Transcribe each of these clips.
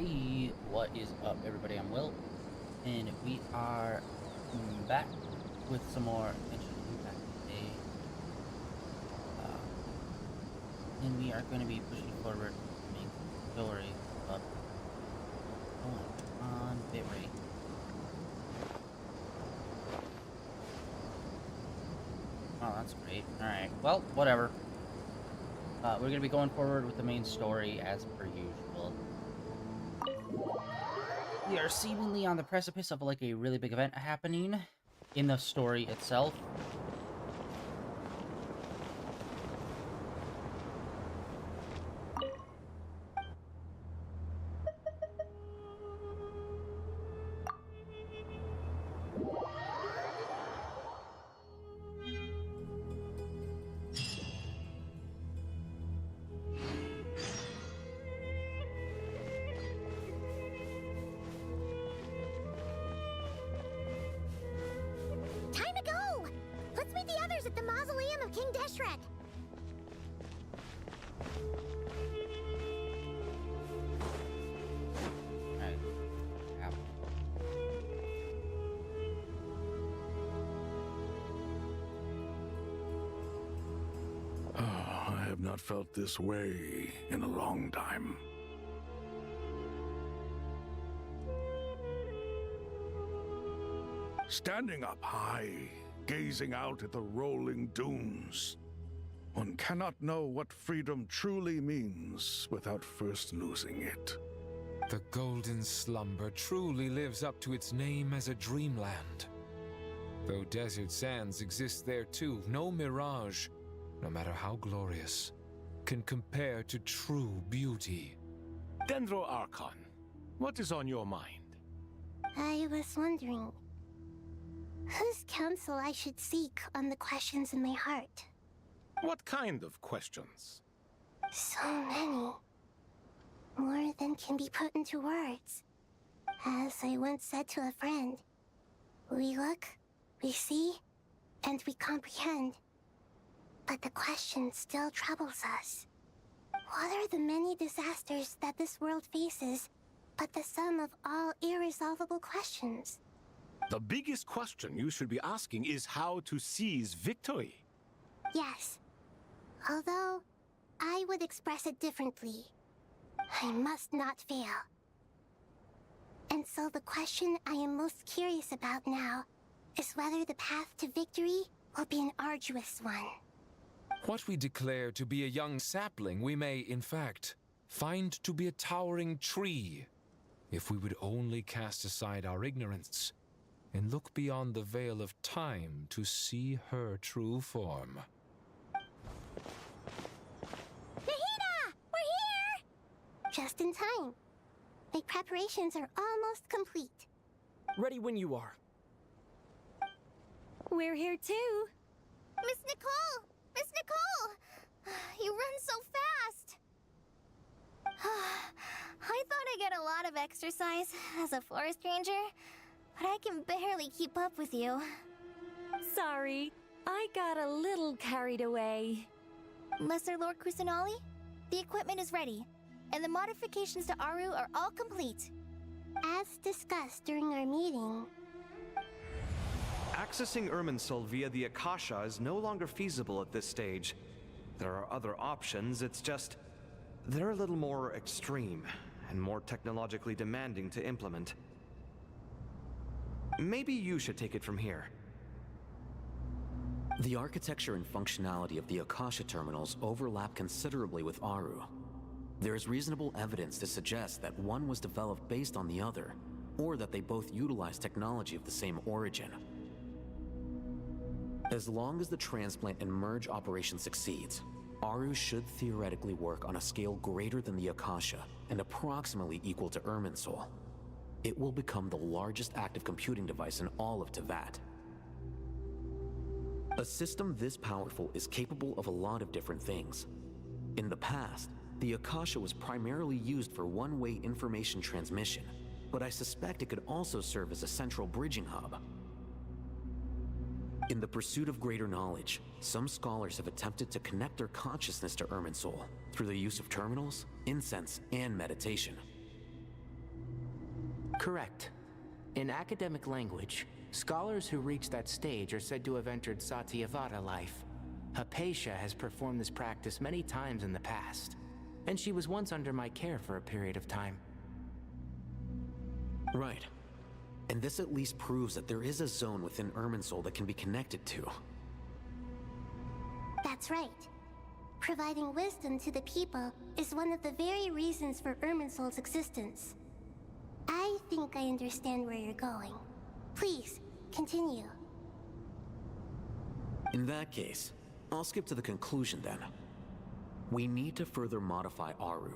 Hey, what is up, everybody? I'm Will, and we are back with some more Genshin Impact today. And we are going to be pushing forward to make the story of on bitrate. Oh, that's great. Alright, well, whatever. We're going to be going forward with the main story as per usual. We are seemingly on the precipice of like a really big event happening in the story itself. At the mausoleum of King Deshret. Alright. I have not felt this way in a long time. Standing up high, gazing out at the rolling dunes. One cannot know what freedom truly means without first losing it. The golden slumber truly lives up to its name as a dreamland. Though desert sands exist there too, no mirage, no matter how glorious, can compare to true beauty. Dendro Archon, what is on your mind? I was wondering whose counsel I should seek on the questions in my heart. What kind of questions? So many. More than can be put into words. As I once said to a friend, we look, we see, and we comprehend. But the question still troubles us. What are the many disasters that this world faces but the sum of all irresolvable questions? The biggest question you should be asking is how to seize victory. Yes. Although, I would express it differently. I must not fail. And so the question I am most curious about now is whether the path to victory will be an arduous one. What we declare to be a young sapling, we may, in fact, find to be a towering tree, if we would only cast aside our ignorance and look beyond the veil of time to see her true form. Nahida! We're here! Just in time. My preparations are almost complete. Ready when you are. We're here too. Miss Nicole! Miss Nicole! You run so fast! I thought I'd get a lot of exercise as a forest ranger, but I can barely keep up with you. Sorry, I got a little carried away. Lesser Lord Kusanali, the equipment is ready, and the modifications to Aru are all complete. As discussed during our meeting, Accessing Irminsul via the Akasha is no longer feasible at this stage. There are other options, it's just they're a little more extreme and more technologically demanding to implement. Maybe you should take it from here. The architecture and functionality of the Akasha terminals overlap considerably with Aru. There is reasonable evidence to suggest that one was developed based on the other, or that they both utilize technology of the same origin. As long as the transplant and merge operation succeeds, Aru should theoretically work on a scale greater than the Akasha and approximately equal to Irminsul. It will become the largest active computing device in all of Teyvat. A system this powerful is capable of a lot of different things. In the past, the Akasha was primarily used for one-way information transmission, but I suspect it could also serve as a central bridging hub. In the pursuit of greater knowledge, some scholars have attempted to connect their consciousness to Irminsul through the use of terminals, incense, and meditation. Correct. In academic language, scholars who reach that stage are said to have entered Satyavata life. Hypatia has performed this practice many times in the past, and she was once under my care for a period of time. Right. And this at least proves that there is a zone within Irminsul that can be connected to. That's right. Providing wisdom to the people is one of the very reasons for Irminsul's existence. I think I understand where you're going. Please, continue. In that case, I'll skip to the conclusion then. We need to further modify Aru,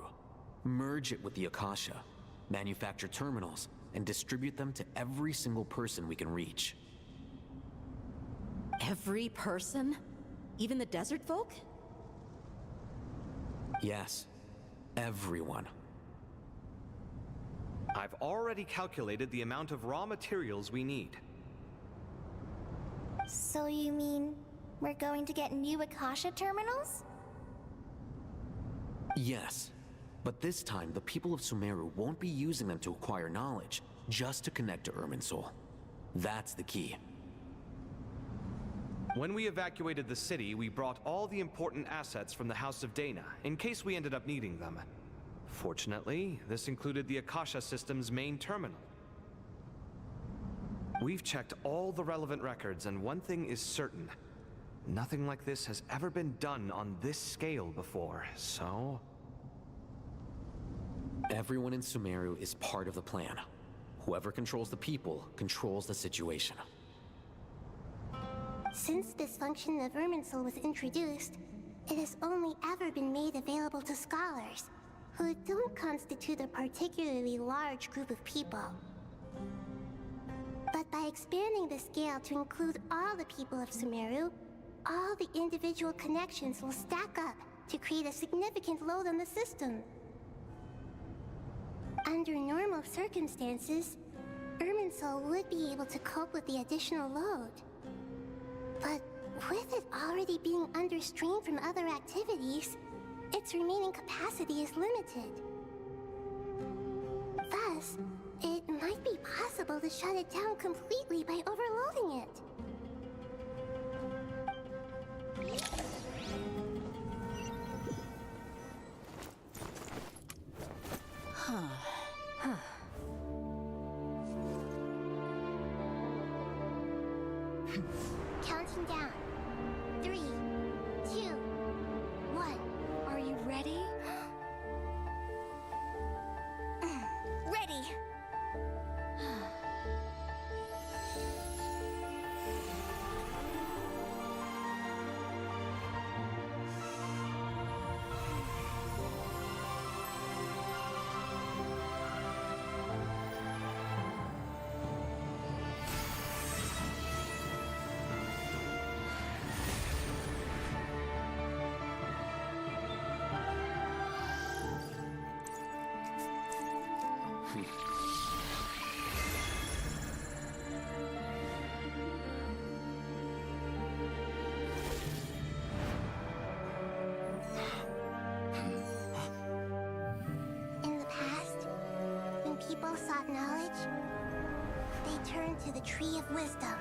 merge it with the Akasha, manufacture terminals, and distribute them to every single person we can reach. Every person? Even the desert folk? Yes, everyone. I've already calculated the amount of raw materials we need. So you mean we're going to get new Akasha terminals? Yes, but this time the people of Sumeru won't be using them to acquire knowledge, just to connect to Irminsul. That's the key. When we evacuated the city, we brought all the important assets from the House of Dana, in case we ended up needing them. Fortunately, this included the Akasha system's main terminal. We've checked all the relevant records, and one thing is certain. Nothing like this has ever been done on this scale before, so... Everyone in Sumeru is part of the plan. Whoever controls the people controls the situation. Since this function of Irminsul was introduced, it has only ever been made available to scholars, who don't constitute a particularly large group of people. But by expanding the scale to include all the people of Sumeru, all the individual connections will stack up to create a significant load on the system. Under normal circumstances, Irminsul would be able to cope with the additional load. But with it already being under strain from other activities, its remaining capacity is limited. Thus, it might be possible to shut it down completely by overloading it. Counting down. 3, 2, 1. Are you ready? Ready! In the past, when people sought knowledge, they turned to the Tree of Wisdom.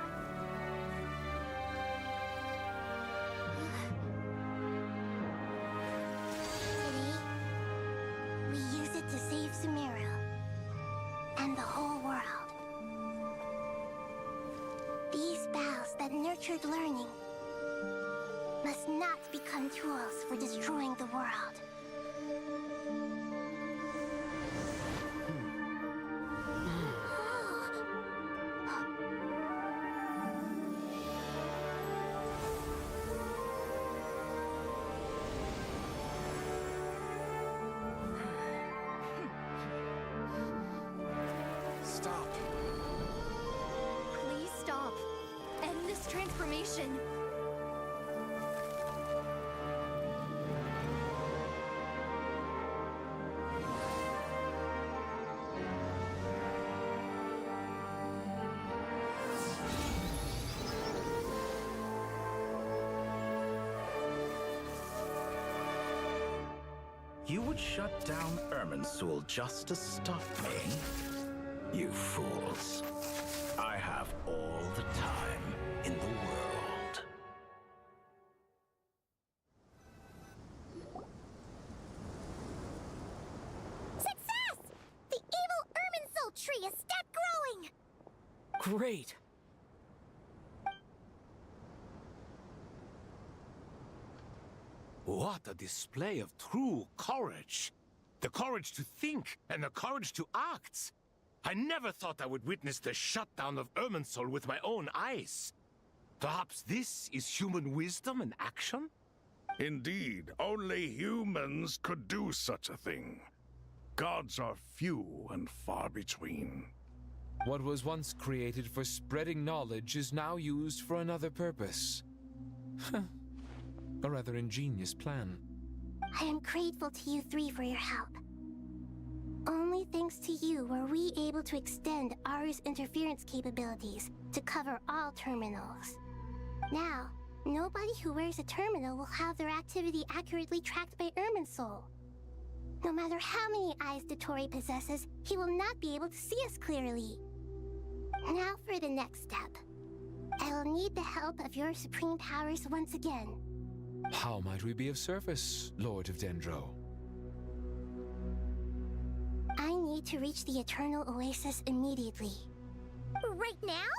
Today, we use it to save Sumeru and the whole world. These boughs that nurtured learning must not become tools for destroying the world. Stop. Please stop. End this transformation. You would shut down Irminsul just to stop me? You fools. I have all the time in the world. Success! The evil Irminsul tree is step growing! Great! What a display of true courage! The courage to think and the courage to act! I never thought I would witness the shutdown of Irminsul with my own eyes. Perhaps this is human wisdom in action? Indeed, only humans could do such a thing. Gods are few and far between. What was once created for spreading knowledge is now used for another purpose. A rather ingenious plan. I am grateful to you three for your help. Only thanks to you were we able to extend Aru's interference capabilities to cover all terminals. Now, nobody who wears a terminal will have their activity accurately tracked by Irminsul. No matter how many eyes Dottore possesses, he will not be able to see us clearly. Now for the next step. I will need the help of your supreme powers once again. How might we be of service, Lord of Dendro? I need to reach the Eternal Oasis immediately. Right now?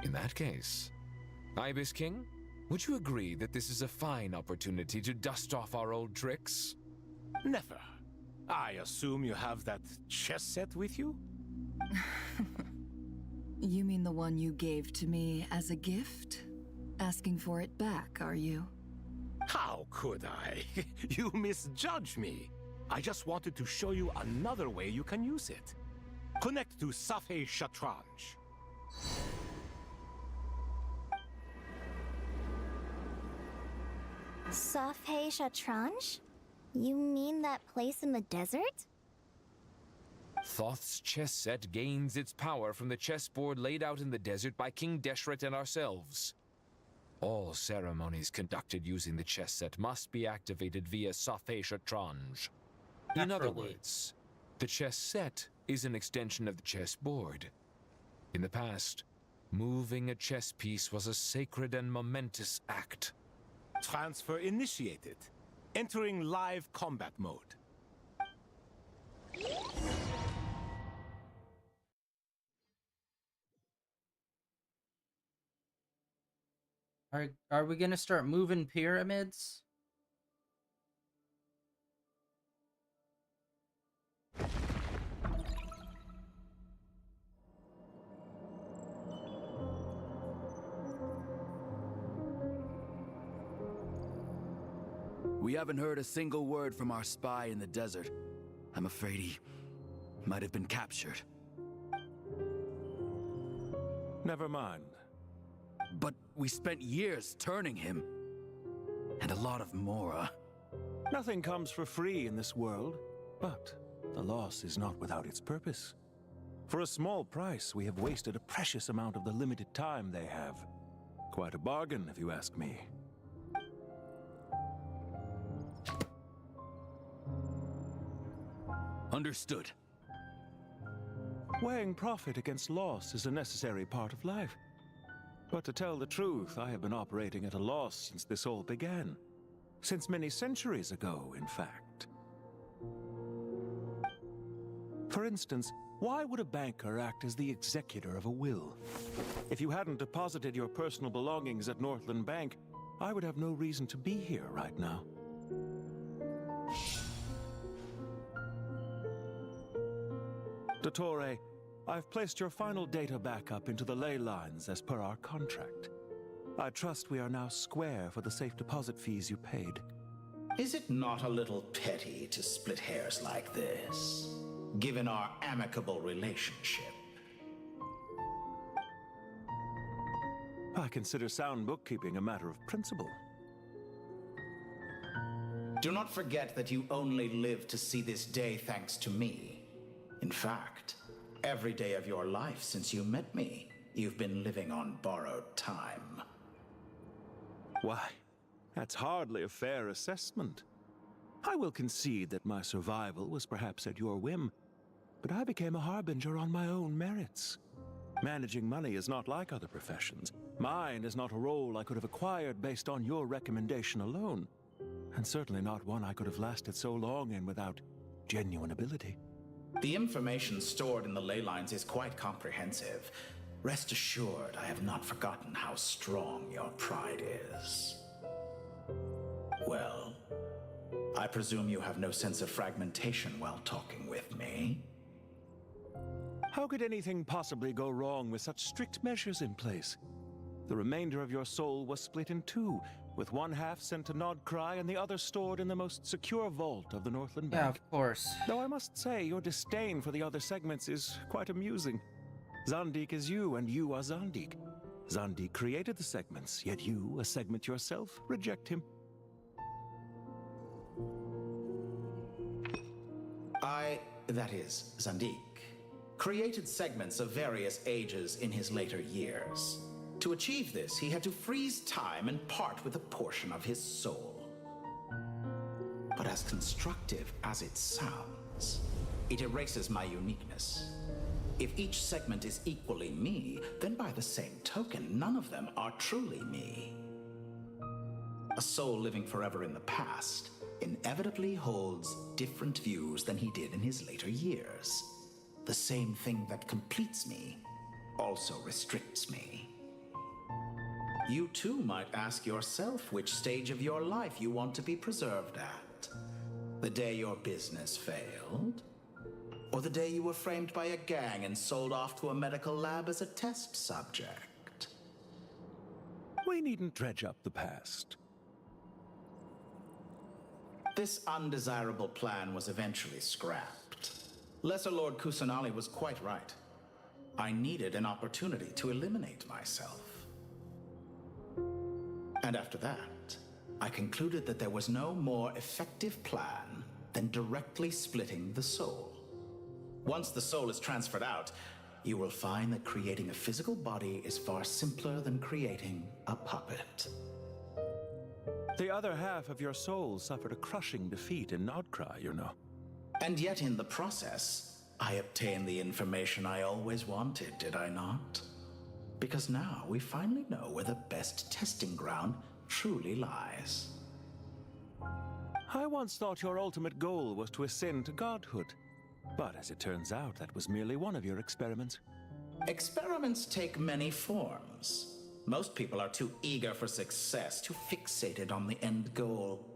In that case, Ibis King, would you agree that this is a fine opportunity to dust off our old tricks? Never. I assume you have that chess set with you? You mean the one you gave to me as a gift? Asking for it back, are you? How could I? You misjudge me. I just wanted to show you another way you can use it. Connect to Safei Shatranj. Safei Shatranj? You mean that place in the desert? Thoth's chess set gains its power from the chessboard laid out in the desert by King Deshret and ourselves. All ceremonies conducted using the chess set must be activated via Safei Shatranj. In other Naturally. words, the chess set is an extension of the chessboard. In the past, moving a chess piece was a sacred and momentous act. Transfer initiated. Entering live combat mode. Are we gonna start moving pyramids? We haven't heard a single word from our spy in the desert. I'm afraid he might have been captured. Never mind. But we spent years turning him. And a lot of Mora. Nothing comes for free in this world, but the loss is not without its purpose. For a small price, we have wasted a precious amount of the limited time they have. Quite a bargain, if you ask me. Understood. Weighing profit against loss is a necessary part of life. But to tell the truth, I have been operating at a loss since this all began. Since many centuries ago, in fact. For instance, why would a banker act as the executor of a will? If you hadn't deposited your personal belongings at Northland Bank, I would have no reason to be here right now. Dottore, I've placed your final data backup into the ley lines as per our contract. I trust we are now square for the safe deposit fees you paid. Is it not a little petty to split hairs like this, given our amicable relationship? I consider sound bookkeeping a matter of principle. Do not forget that you only live to see this day thanks to me. In fact, every day of your life since you met me, you've been living on borrowed time. Why, that's hardly a fair assessment. I will concede that my survival was perhaps at your whim, but I became a harbinger on my own merits. Managing money is not like other professions. Mine is not a role I could have acquired based on your recommendation alone, and certainly not one I could have lasted so long in without genuine ability. The information stored in the ley lines is quite comprehensive. Rest assured, I have not forgotten how strong your pride is. Well, I presume you have no sense of fragmentation while talking with me. How could anything possibly go wrong with such strict measures in place? The remainder of your soul was split in two, with one half sent to Nodcry and the other stored in the most secure vault of the Northland Bank. Yeah, of course. Though I must say, your disdain for the other segments is quite amusing. Zandik is you, and you are Zandik. Zandik created the segments, yet you, a segment yourself, reject him. That is, Zandik, created segments of various ages in his later years. To achieve this, he had to freeze time and part with a portion of his soul. But as constructive as it sounds, it erases my uniqueness. If each segment is equally me, then by the same token, none of them are truly me. A soul living forever in the past inevitably holds different views than he did in his later years. The same thing that completes me also restricts me. You too might ask yourself which stage of your life you want to be preserved at. The day your business failed? Or the day you were framed by a gang and sold off to a medical lab as a test subject? We needn't dredge up the past. This undesirable plan was eventually scrapped. Lesser Lord Kusanali was quite right. I needed an opportunity to eliminate myself. And after that, I concluded that there was no more effective plan than directly splitting the soul. Once the soul is transferred out, you will find that creating a physical body is far simpler than creating a puppet. The other half of your soul suffered a crushing defeat in Nodcry, you know. And yet in the process, I obtained the information I always wanted, did I not? Because now we finally know where the best testing ground truly lies. I once thought your ultimate goal was to ascend to godhood. But as it turns out, that was merely one of your experiments. Experiments take many forms. Most people are too eager for success, too fixated on the end goal.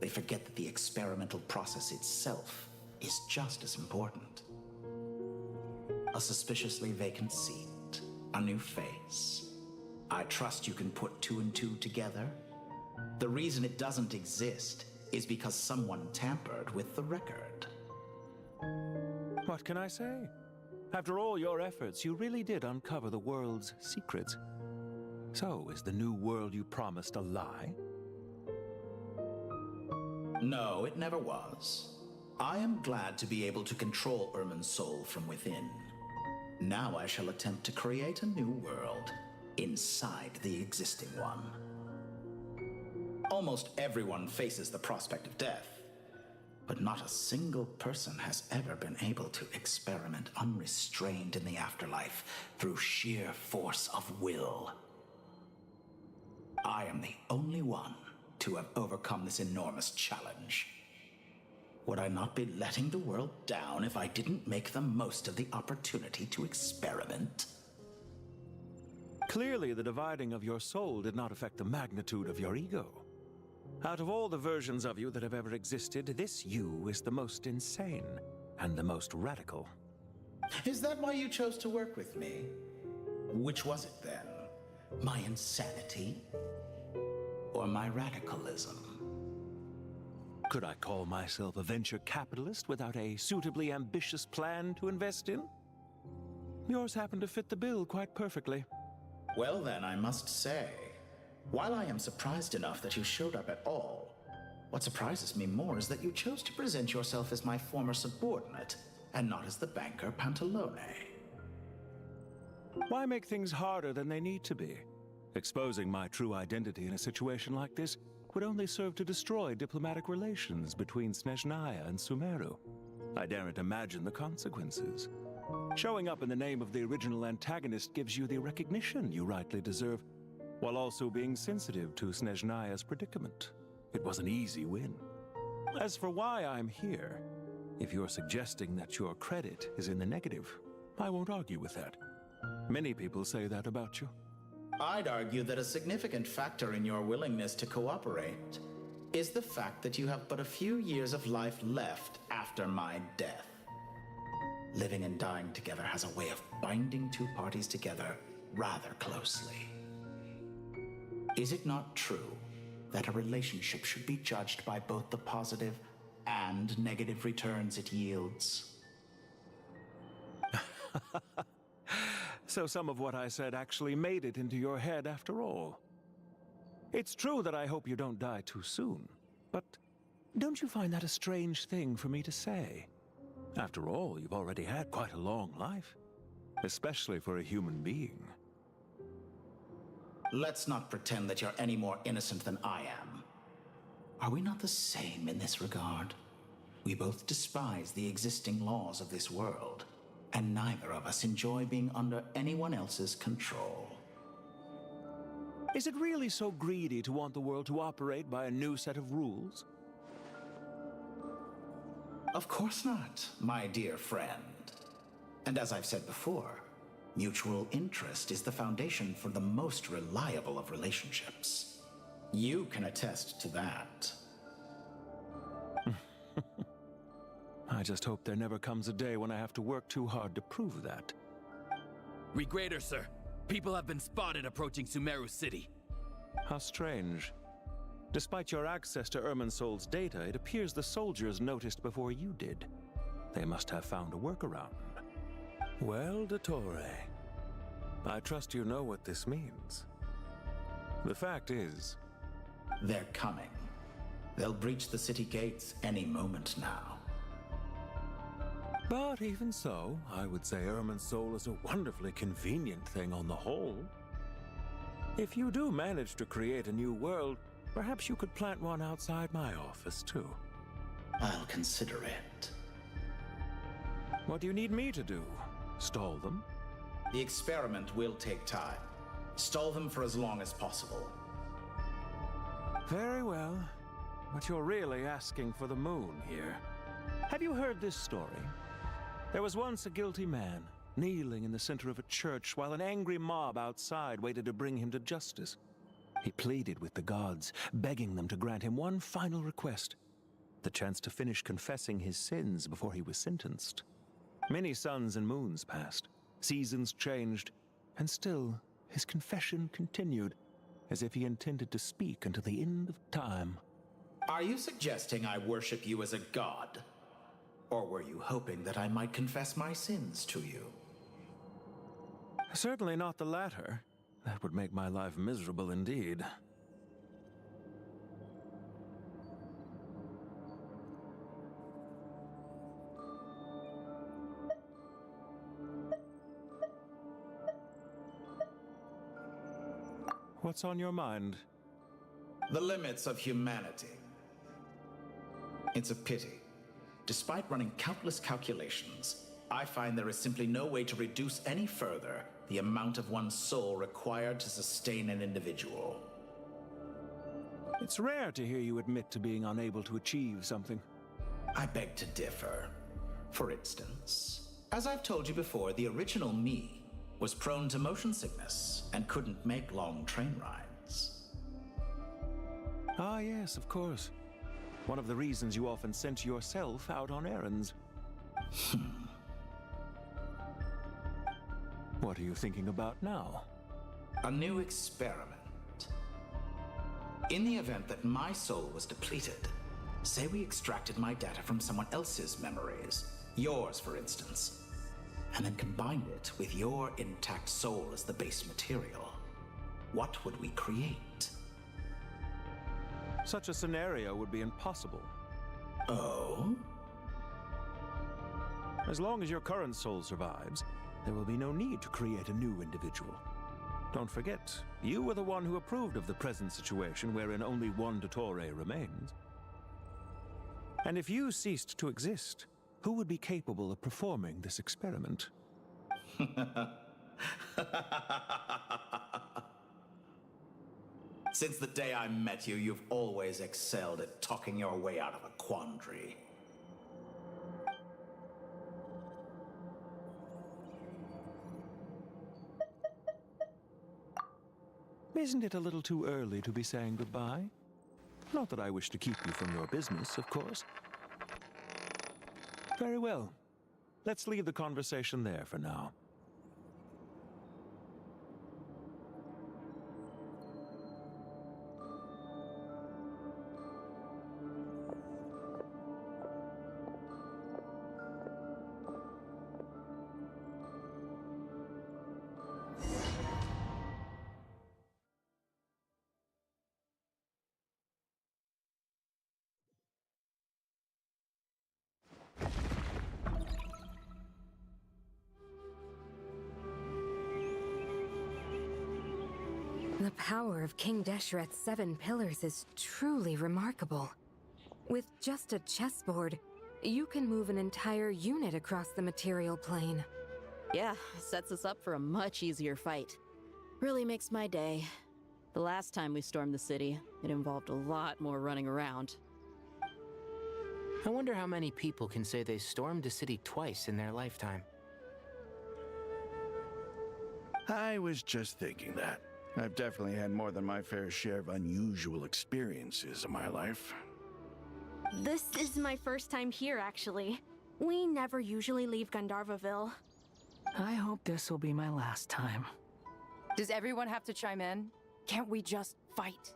They forget that the experimental process itself is just as important. A suspiciously vacant seat, a new face. I trust you can put two and two together. The reason it doesn't exist is because someone tampered with the record. What can I say? After all your efforts, you really did uncover the world's secrets. So, is the new world you promised a lie? No, it never was. I am glad to be able to control Irmin's soul from within. Now I shall attempt to create a new world inside the existing one. Almost everyone faces the prospect of death, but not a single person has ever been able to experiment unrestrained in the afterlife through sheer force of will. I am the only one to have overcome this enormous challenge. Would I not be letting the world down if I didn't make the most of the opportunity to experiment? Clearly, the dividing of your soul did not affect the magnitude of your ego. Out of all the versions of you that have ever existed, this you is the most insane and the most radical. Is that why you chose to work with me? Which was it then? My insanity? Or my radicalism? Could I call myself a venture capitalist without a suitably ambitious plan to invest in? Yours happened to fit the bill quite perfectly. Well then, I must say, while I am surprised enough that you showed up at all, what surprises me more is that you chose to present yourself as my former subordinate, and not as the banker Pantalone. Why make things harder than they need to be? Exposing my true identity in a situation like this would only serve to destroy diplomatic relations between Snezhnaya and Sumeru. I daren't imagine the consequences. Showing up in the name of the original antagonist gives you the recognition you rightly deserve, while also being sensitive to Snezhnaya's predicament. It was an easy win. As for why I'm here, if you're suggesting that your credit is in the negative, I won't argue with that. Many people say that about you. I'd argue that a significant factor in your willingness to cooperate is the fact that you have but a few years of life left after my death. Living and dying together has a way of binding two parties together rather closely. Is it not true that a relationship should be judged by both the positive and negative returns it yields? So some of what I said actually made it into your head after all. It's true that I hope you don't die too soon, but don't you find that a strange thing for me to say? After all, you've already had quite a long life, especially for a human being. Let's not pretend that you're any more innocent than I am. Are we not the same in this regard? We both despise the existing laws of this world, and neither of us enjoy being under anyone else's control. Is it really so greedy to want the world to operate by a new set of rules? Of course not, my dear friend. And as I've said before, mutual interest is the foundation for the most reliable of relationships. You can attest to that. I just hope there never comes a day when I have to work too hard to prove that. Regrader, sir. People have been spotted approaching Sumeru City. How strange. Despite your access to Irminsol's data, it appears the soldiers noticed before you did. They must have found a workaround. Well, Dottore, I trust you know what this means. The fact is... They're coming. They'll breach the city gates any moment now. But even so, I would say Irminsol is a wonderfully convenient thing on the whole. If you do manage to create a new world, perhaps you could plant one outside my office, too. I'll consider it. What do you need me to do? Stall them? The experiment will take time. Stall them for as long as possible. Very well. But you're really asking for the moon here. Have you heard this story? There was once a guilty man, kneeling in the center of a church while an angry mob outside waited to bring him to justice. He pleaded with the gods, begging them to grant him one final request, the chance to finish confessing his sins before he was sentenced. Many suns and moons passed, seasons changed, and still his confession continued, as if he intended to speak until the end of time. Are you suggesting I worship you as a god? Or were you hoping that I might confess my sins to you? Certainly not the latter. That would make my life miserable indeed. What's on your mind? The limits of humanity. It's a pity. Despite running countless calculations, I find there is simply no way to reduce any further the amount of one's soul required to sustain an individual. It's rare to hear you admit to being unable to achieve something. I beg to differ. For instance, as I've told you before, the original me was prone to motion sickness and couldn't make long train rides. Ah, yes, of course. One of the reasons you often sent yourself out on errands. What are you thinking about now? A new experiment. In the event that my soul was depleted, say we extracted my data from someone else's memories, yours for instance, and then combined it with your intact soul as the base material, what would we create? Such a scenario would be impossible. Oh? As long as your current soul survives, there will be no need to create a new individual. Don't forget, you were the one who approved of the present situation wherein only one Dottore remains. And if you ceased to exist, Who would be capable of performing this experiment? Since the day I met you, you've always excelled at talking your way out of a quandary. Isn't it a little too early to be saying goodbye? Not that I wish to keep you from your business, of course. Very well. Let's leave the conversation there for now. The power of King Deshret's 7 pillars is truly remarkable. With just a chessboard, you can move an entire unit across the material plane. Yeah, sets us up for a much easier fight. Really makes my day. The last time we stormed the city, it involved a lot more running around. I wonder how many people can say they stormed a city twice in their lifetime. I was just thinking that. I've definitely had more than my fair share of unusual experiences in my life. This is my first time here, actually. We never usually leave Gandharvaville. I hope this will be my last time. Does everyone have to chime in? Can't we just fight?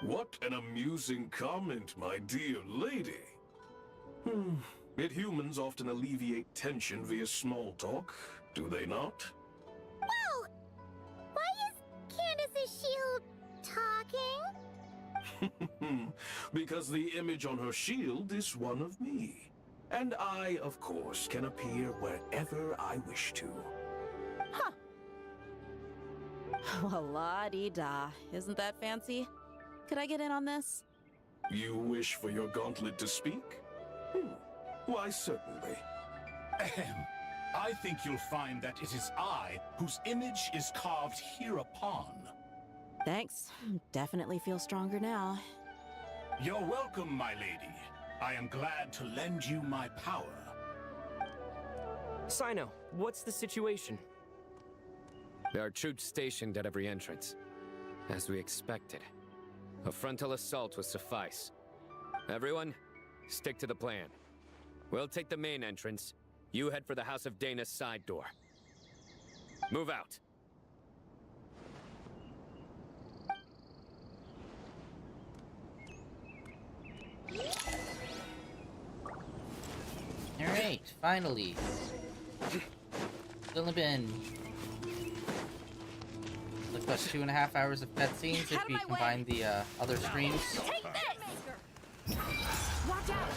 What an amusing comment, my dear lady. Yet humans often alleviate tension via small talk, do they not? Well, why is Candace's shield talking? Because the image on her shield is one of me. And I, of course, can appear wherever I wish to. Huh. Well, la-dee-da. Isn't that fancy? Could I get in on this? You wish for your gauntlet to speak? Why, certainly. Ahem. I think you'll find that it is I whose image is carved hereupon. Thanks. Definitely feel stronger now. You're welcome, my lady. I am glad to lend you my power. Sino, what's the situation? There are troops stationed at every entrance. As we expected. A frontal assault will suffice. Everyone, stick to the plan. We'll take the main entrance. You head for the House of Dana's side door. Move out. Alright, finally. It's only been like about 2.5 hours of cutscenes if we combine the other streams. Take this! Watch out!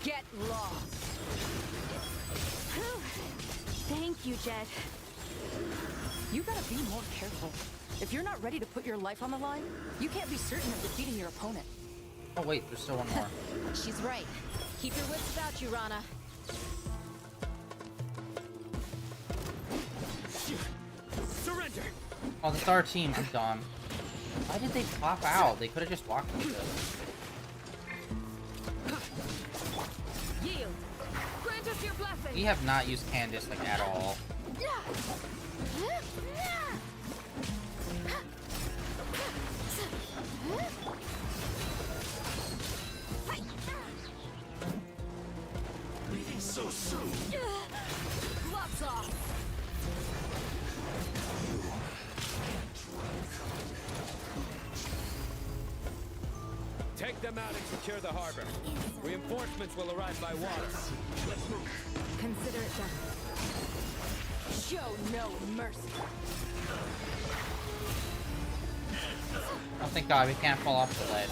Get lost! Thank you, Jet. You gotta be more careful. If you're not ready to put your life on the line, you can't be certain of defeating your opponent. Oh wait, there's still one more. She's right. Keep your wits about you, Rana. Surrender! Oh, the star team is gone. Why did they pop out? They could have just walked through this. Yield. Grant us your blessing. We have not used Candace like at all. Leaving so soon. Gloves off. Take them out and secure the harbor. Reinforcements will arrive by water. Let's move. Consider it done. Show no mercy. Oh, thank God, we can't fall off the ledge.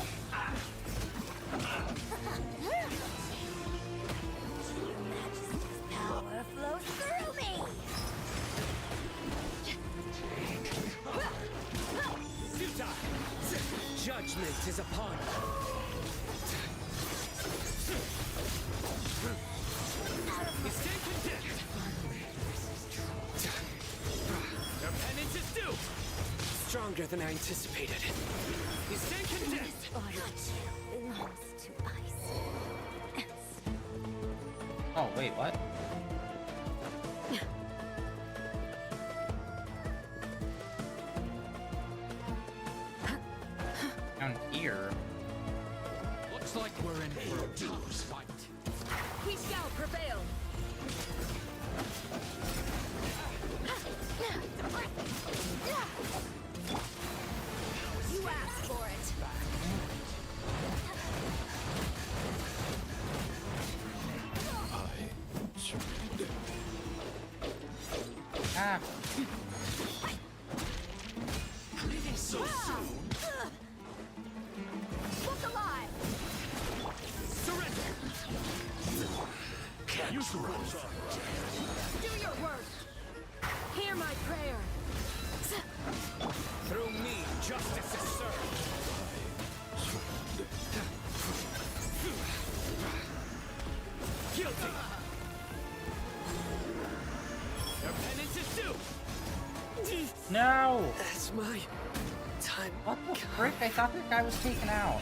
Power flows through me. Judgment is upon you. harder than I anticipated. He's sinking dead! Belongs to ice. Oh, wait, what? Down here. Looks like we're in for a duel's fight. We shall prevail. You asked for it. Ah. Leaving so soon? Look alive. Surrender! You surrender. Do your work. Hear my prayer. Through me, justice is served. Guilty. Your penance is due. No! That's my time. What the frick? I thought that guy was taken out.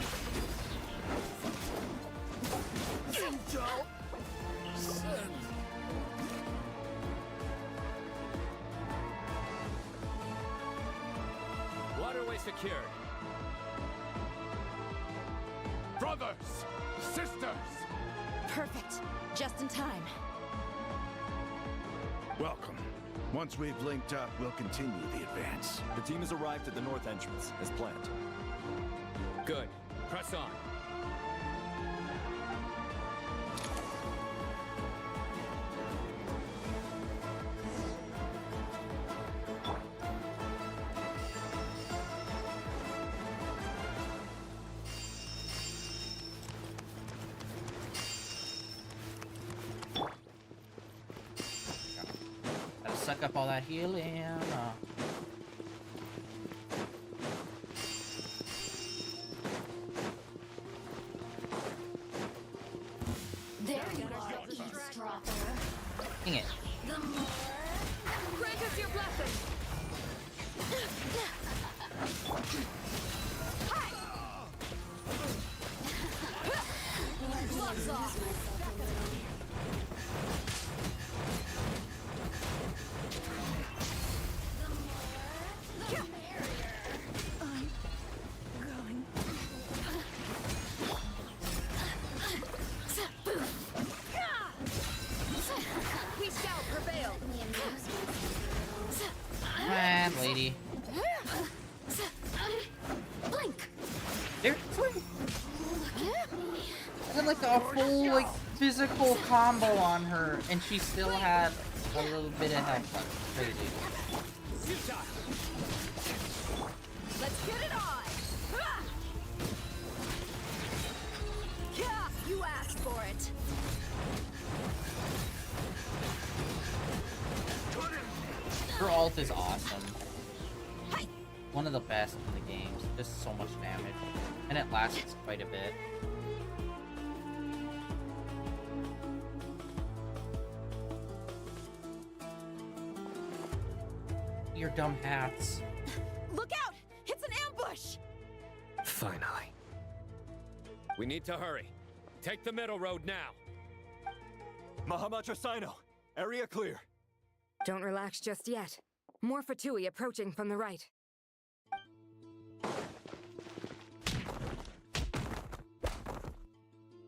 Waterway secured. Brothers! Sisters! Perfect. Just in time. Welcome. Once we've linked up, we'll continue the advance. The team has arrived at the north entrance, as planned. Good. Press on. Gotta suck up all that healing. There you are, eavesdropper. Dang it. Grant us your blessing. Gloves off. We shall prevail. Man, lady. Blink. Seriously? I had like a full like physical combo on her, and she still had a little bit of health left. Crazy. Let's get it on. You asked for it. Her ult is awesome. One of the best in the game. Does so much damage, and it lasts quite a bit. Your dumb hats. Look out! It's an ambush! Finally. We need to hurry. Take the middle road now. Mahamacha Sino, area clear. Don't relax just yet. More Fatui approaching from the right.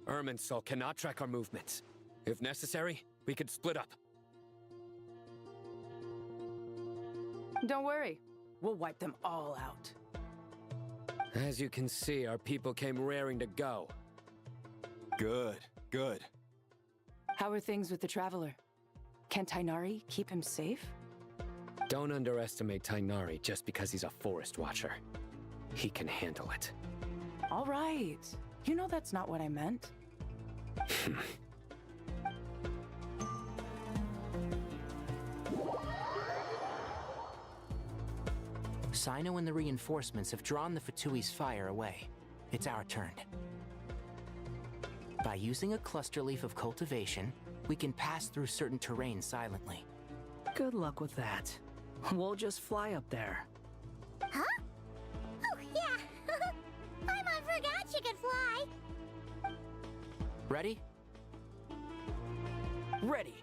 Irminsul cannot track our movements. If necessary, we could split up. Don't worry. We'll wipe them all out. As you can see, our people came raring to go. Good, good. How are things with the Traveler? Can Tainari keep him safe? Don't underestimate Tainari just because he's a forest watcher. He can handle it. All right. You know that's not what I meant. Sino and the reinforcements have drawn the Fatui's fire away. It's our turn. By using a cluster leaf of cultivation, we can pass through certain terrain silently. Good luck with that. We'll just fly up there. Huh? Ready? Ready!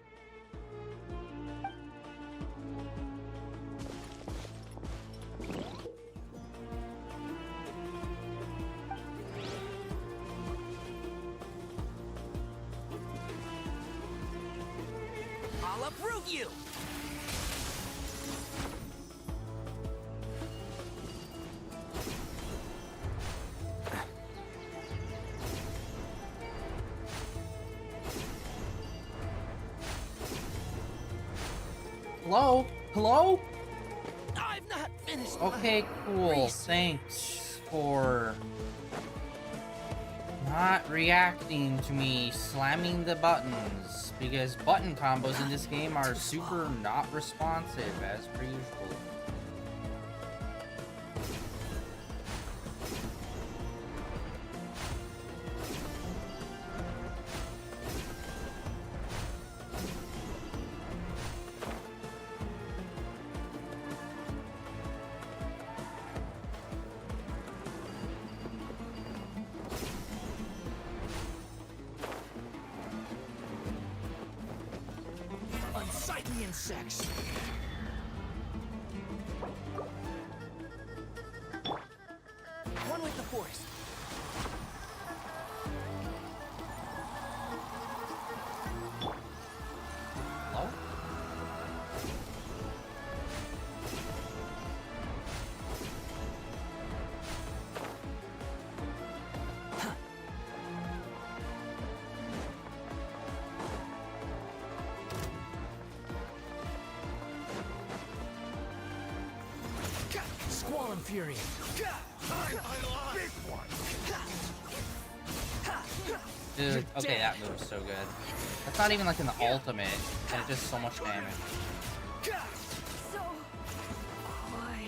I'll uproot you! Hello? Hello? I've not finished. Okay, cool. Reese. Thanks for not reacting to me slamming the buttons, because button combos in this game are super not responsive as per usual. Unsightly insects. One with the force. Hello? Squall and Fury. Dude, okay, that move's so good. That's not even like in the ultimate, and it does so much damage. So quiet.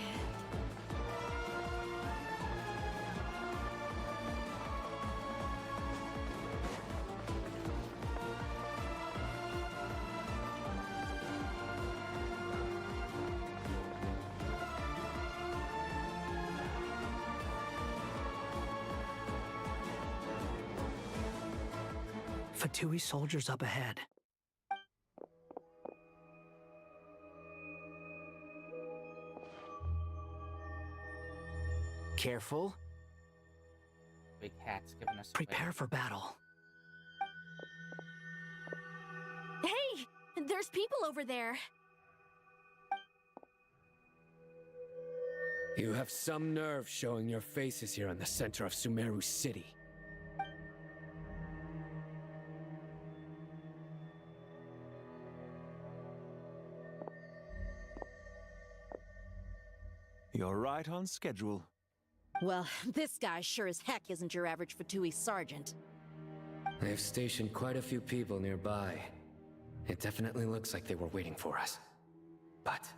Fatui soldiers up ahead. Careful. Big cat's giving us away. Prepare for battle. Hey, there's people over there. You have some nerve showing your faces here in the center of Sumeru City. You're right on schedule. Well, this guy sure as heck isn't your average Fatui sergeant. They've stationed quite a few people nearby. It definitely looks like they were waiting for us. But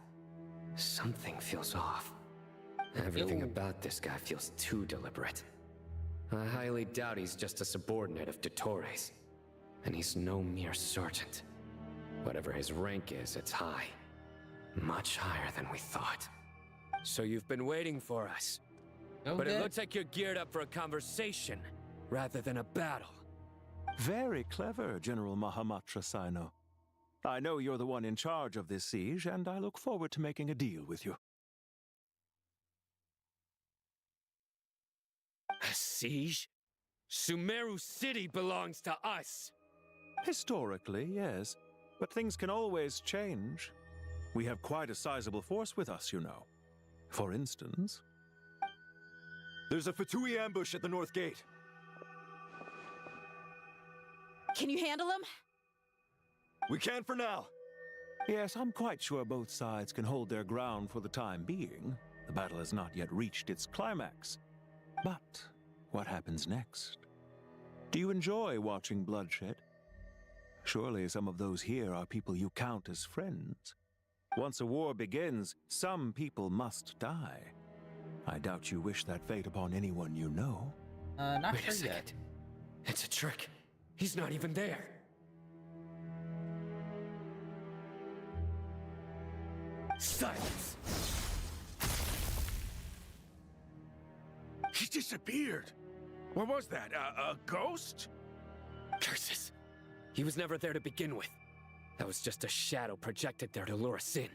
something feels off. Everything about this guy feels too deliberate. I highly doubt he's just a subordinate of Dottores. And he's no mere sergeant. Whatever his rank is, it's high. Much higher than we thought. So you've been waiting for us. But it looks like you're geared up for a conversation, rather than a battle. Very clever, General Mahamatra Sino. I know you're the one in charge of this siege, and I look forward to making a deal with you. A siege? Sumeru City belongs to us! Historically, yes. But things can always change. We have quite a sizable force with us, you know. For instance... There's a Fatui ambush at the north gate. Can you handle him? We can for now. Yes, I'm quite sure both sides can hold their ground for the time being. The battle has not yet reached its climax. But what happens next? Do you enjoy watching bloodshed? Surely some of those here are people you count as friends. Once a war begins, some people must die. I doubt you wish that fate upon anyone you know. Not Wait sure a second. yet. It's a trick. He's not even there. Silence! He disappeared. What was that? A ghost? Curses! He was never there to begin with. That was just a shadow projected there to lure us in.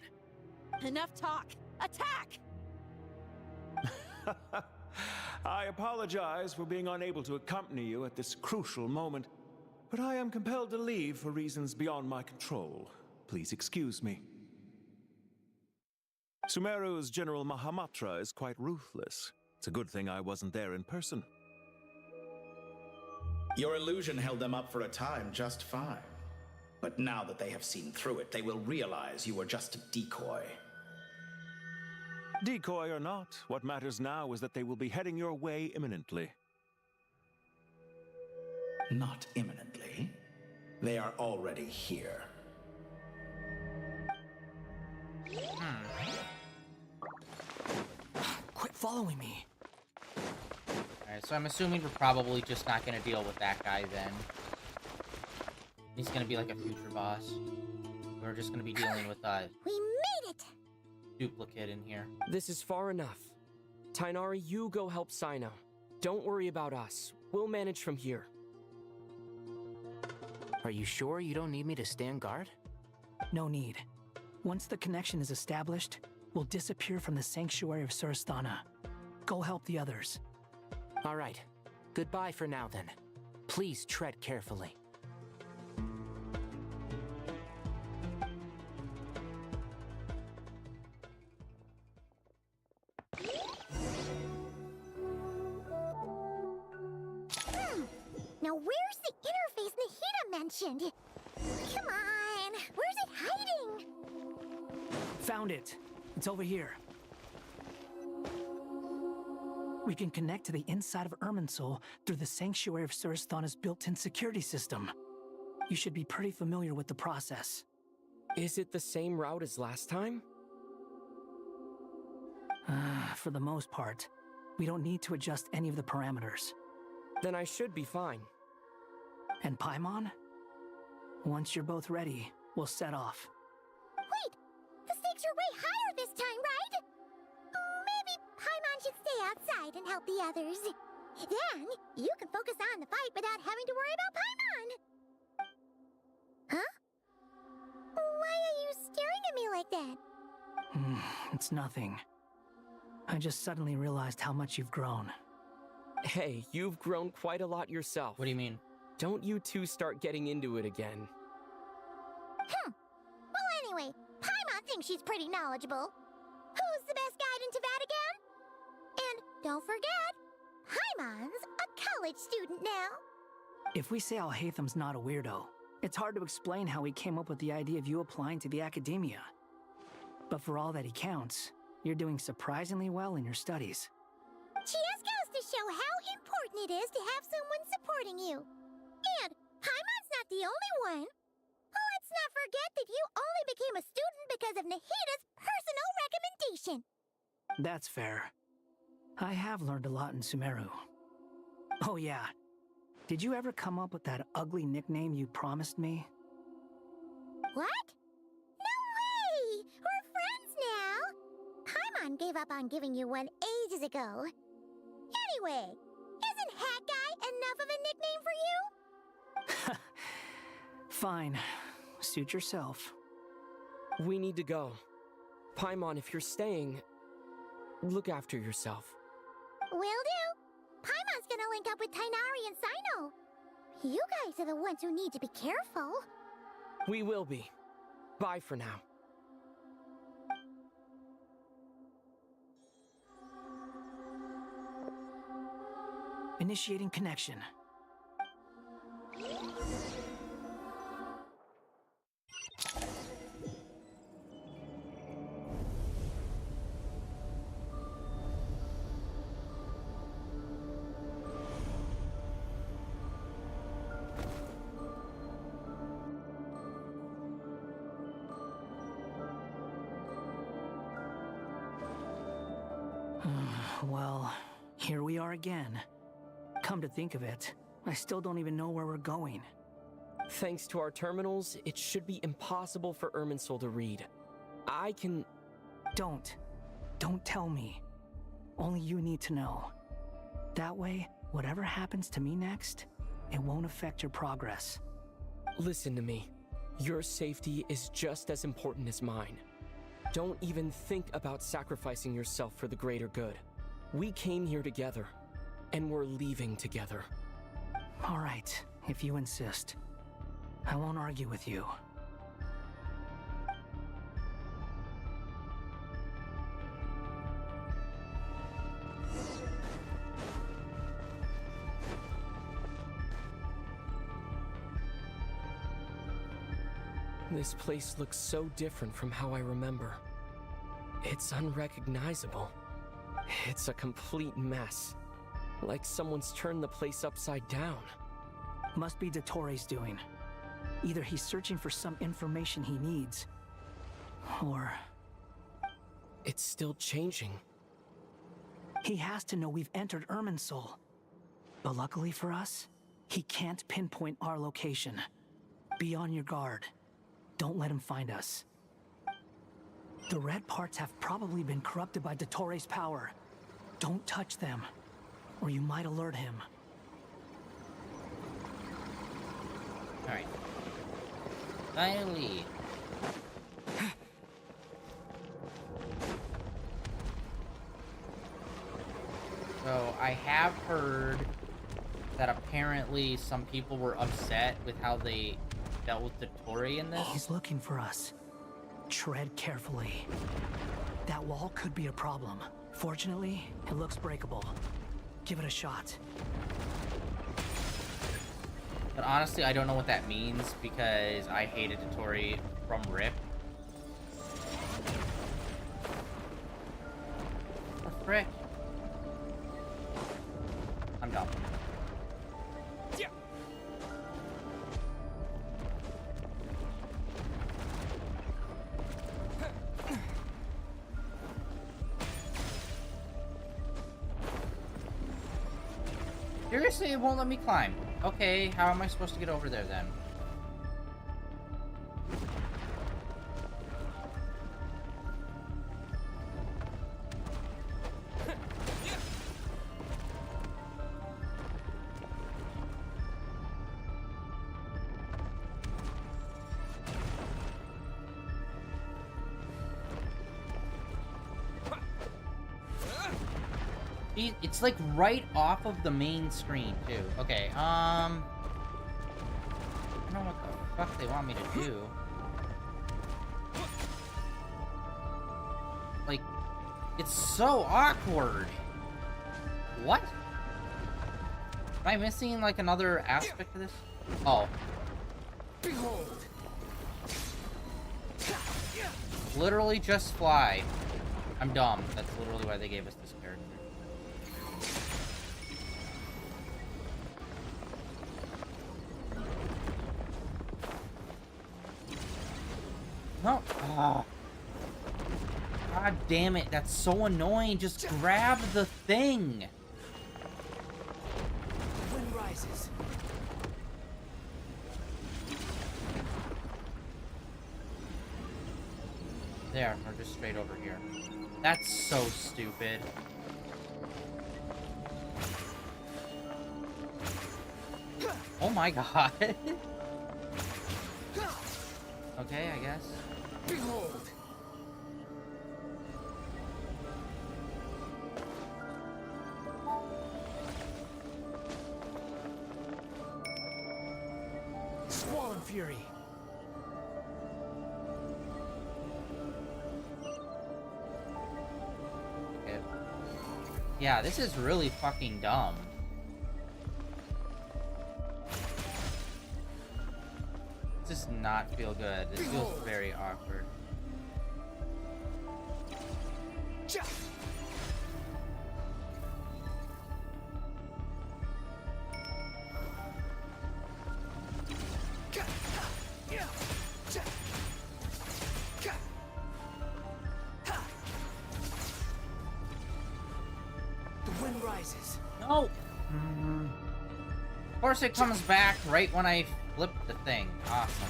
Enough talk! Attack! I apologize for being unable to accompany you at this crucial moment, but I am compelled to leave for reasons beyond my control. Please excuse me. Sumeru's General Mahamatra is quite ruthless. It's a good thing I wasn't there in person. Your illusion held them up for a time just fine. But now that they have seen through it, they will realize you were just a decoy. Decoy or not, what matters now is that they will be heading your way imminently. Not imminently. They are already here. Quit following me. Alright, so I'm assuming we're probably just not gonna deal with that guy then. He's gonna be like a future boss. We're just gonna be dealing with We made it! duplicate in here. This is far enough. Tainari, you go help Sino. Don't worry about us. We'll manage from here. Are you sure you don't need me to stand guard? No need. Once the connection is established, we'll disappear from the sanctuary of Surasthana. Go help the others. All right. Goodbye for now, then. Please tread carefully. Now where's the interface Nahida mentioned? Come on, where's it hiding? Found it. It's over here. We can connect to the inside of Irminsul through the Sanctuary of Surasthana's built-in security system. You should be pretty familiar with the process. Is it the same route as last time? For the most part, we don't need to adjust any of the parameters. Then I should be fine. And Paimon? Once you're both ready, we'll set off. Wait! The stakes are way higher this time, right? Maybe Paimon should stay outside and help the others. Then, you can focus on the fight without having to worry about Paimon. Huh? Why are you staring at me like that? It's nothing. I just suddenly realized how much you've grown. Hey, you've grown quite a lot yourself. What do you mean? Don't you two start getting into it again. Well, anyway, Paimon thinks she's pretty knowledgeable. Who's the best guide in Teyvat again? And don't forget, Paimon's a college student now. If we say Alhatham's not a weirdo, it's hard to explain how he came up with the idea of you applying to the academia. But for all that he counts, you're doing surprisingly well in your studies. Just goes to show how important it is to have someone supporting you. And Paimon's not the only one. Let's not forget that you only became a student because of Nahida's personal recommendation. That's fair. I have learned a lot in Sumeru. Oh yeah. Did you ever come up with that ugly nickname you promised me? What? No way! We're friends now! Paimon gave up on giving you one ages ago. Anyway, isn't Hat Guy enough of a nickname for you? Fine. Suit yourself. We need to go. Paimon, if you're staying, look after yourself. Will do. Paimon's gonna link up with Tainari and Sino. You guys are the ones who need to be careful. We will be. Bye for now. Initiating connection. Well, here we are again. Come to think of it, I still don't even know where we're going. Thanks to our terminals, it should be impossible for Irminsul to read. I can... Don't tell me. Only you need to know. That way, whatever happens to me next, it won't affect your progress. Listen to me. Your safety is just as important as mine. Don't even think about sacrificing yourself for the greater good. We came here together, and we're leaving together. All right, if you insist. I won't argue with you. This place looks so different from how I remember. It's unrecognizable. It's a complete mess. Like someone's turned the place upside down. Must be Dottoro's doing. Either he's searching for some information he needs, or... It's still changing. He has to know we've entered Irminsul. But luckily for us, he can't pinpoint our location. Be on your guard. Don't let him find us. The red parts have probably been corrupted by Dottoro's power. Don't touch them, or you might alert him. Alright. Finally. So, I have heard that apparently some people were upset with how they dealt with Dottore in this. He's looking for us. Tread carefully. That wall could be a problem. Fortunately, it looks breakable. Give it a shot. But honestly, I don't know what that means because I hated Dottore from RIP. What the frick? I'm dumb. Yeah. Seriously, it won't let me climb. Okay, how am I supposed to get over there then? It's like right off of the main screen too. Okay, I don't know what the fuck they want me to do. Like, it's so awkward. What? Am I missing like another aspect of this? Oh. Behold. Literally just fly. I'm dumb. That's literally why they gave us this character. No. Oh. God damn it. That's so annoying. Just grab the thing. The wind rises. There. We're just straight over here. That's so stupid. Oh my god. Okay, I guess. Behold. Squall and Fury. Okay. Yeah, this is really fucking dumb. This does not feel good. This feels very awkward. The wind rises. No! Of course it comes back right when I flip the thing. Awesome.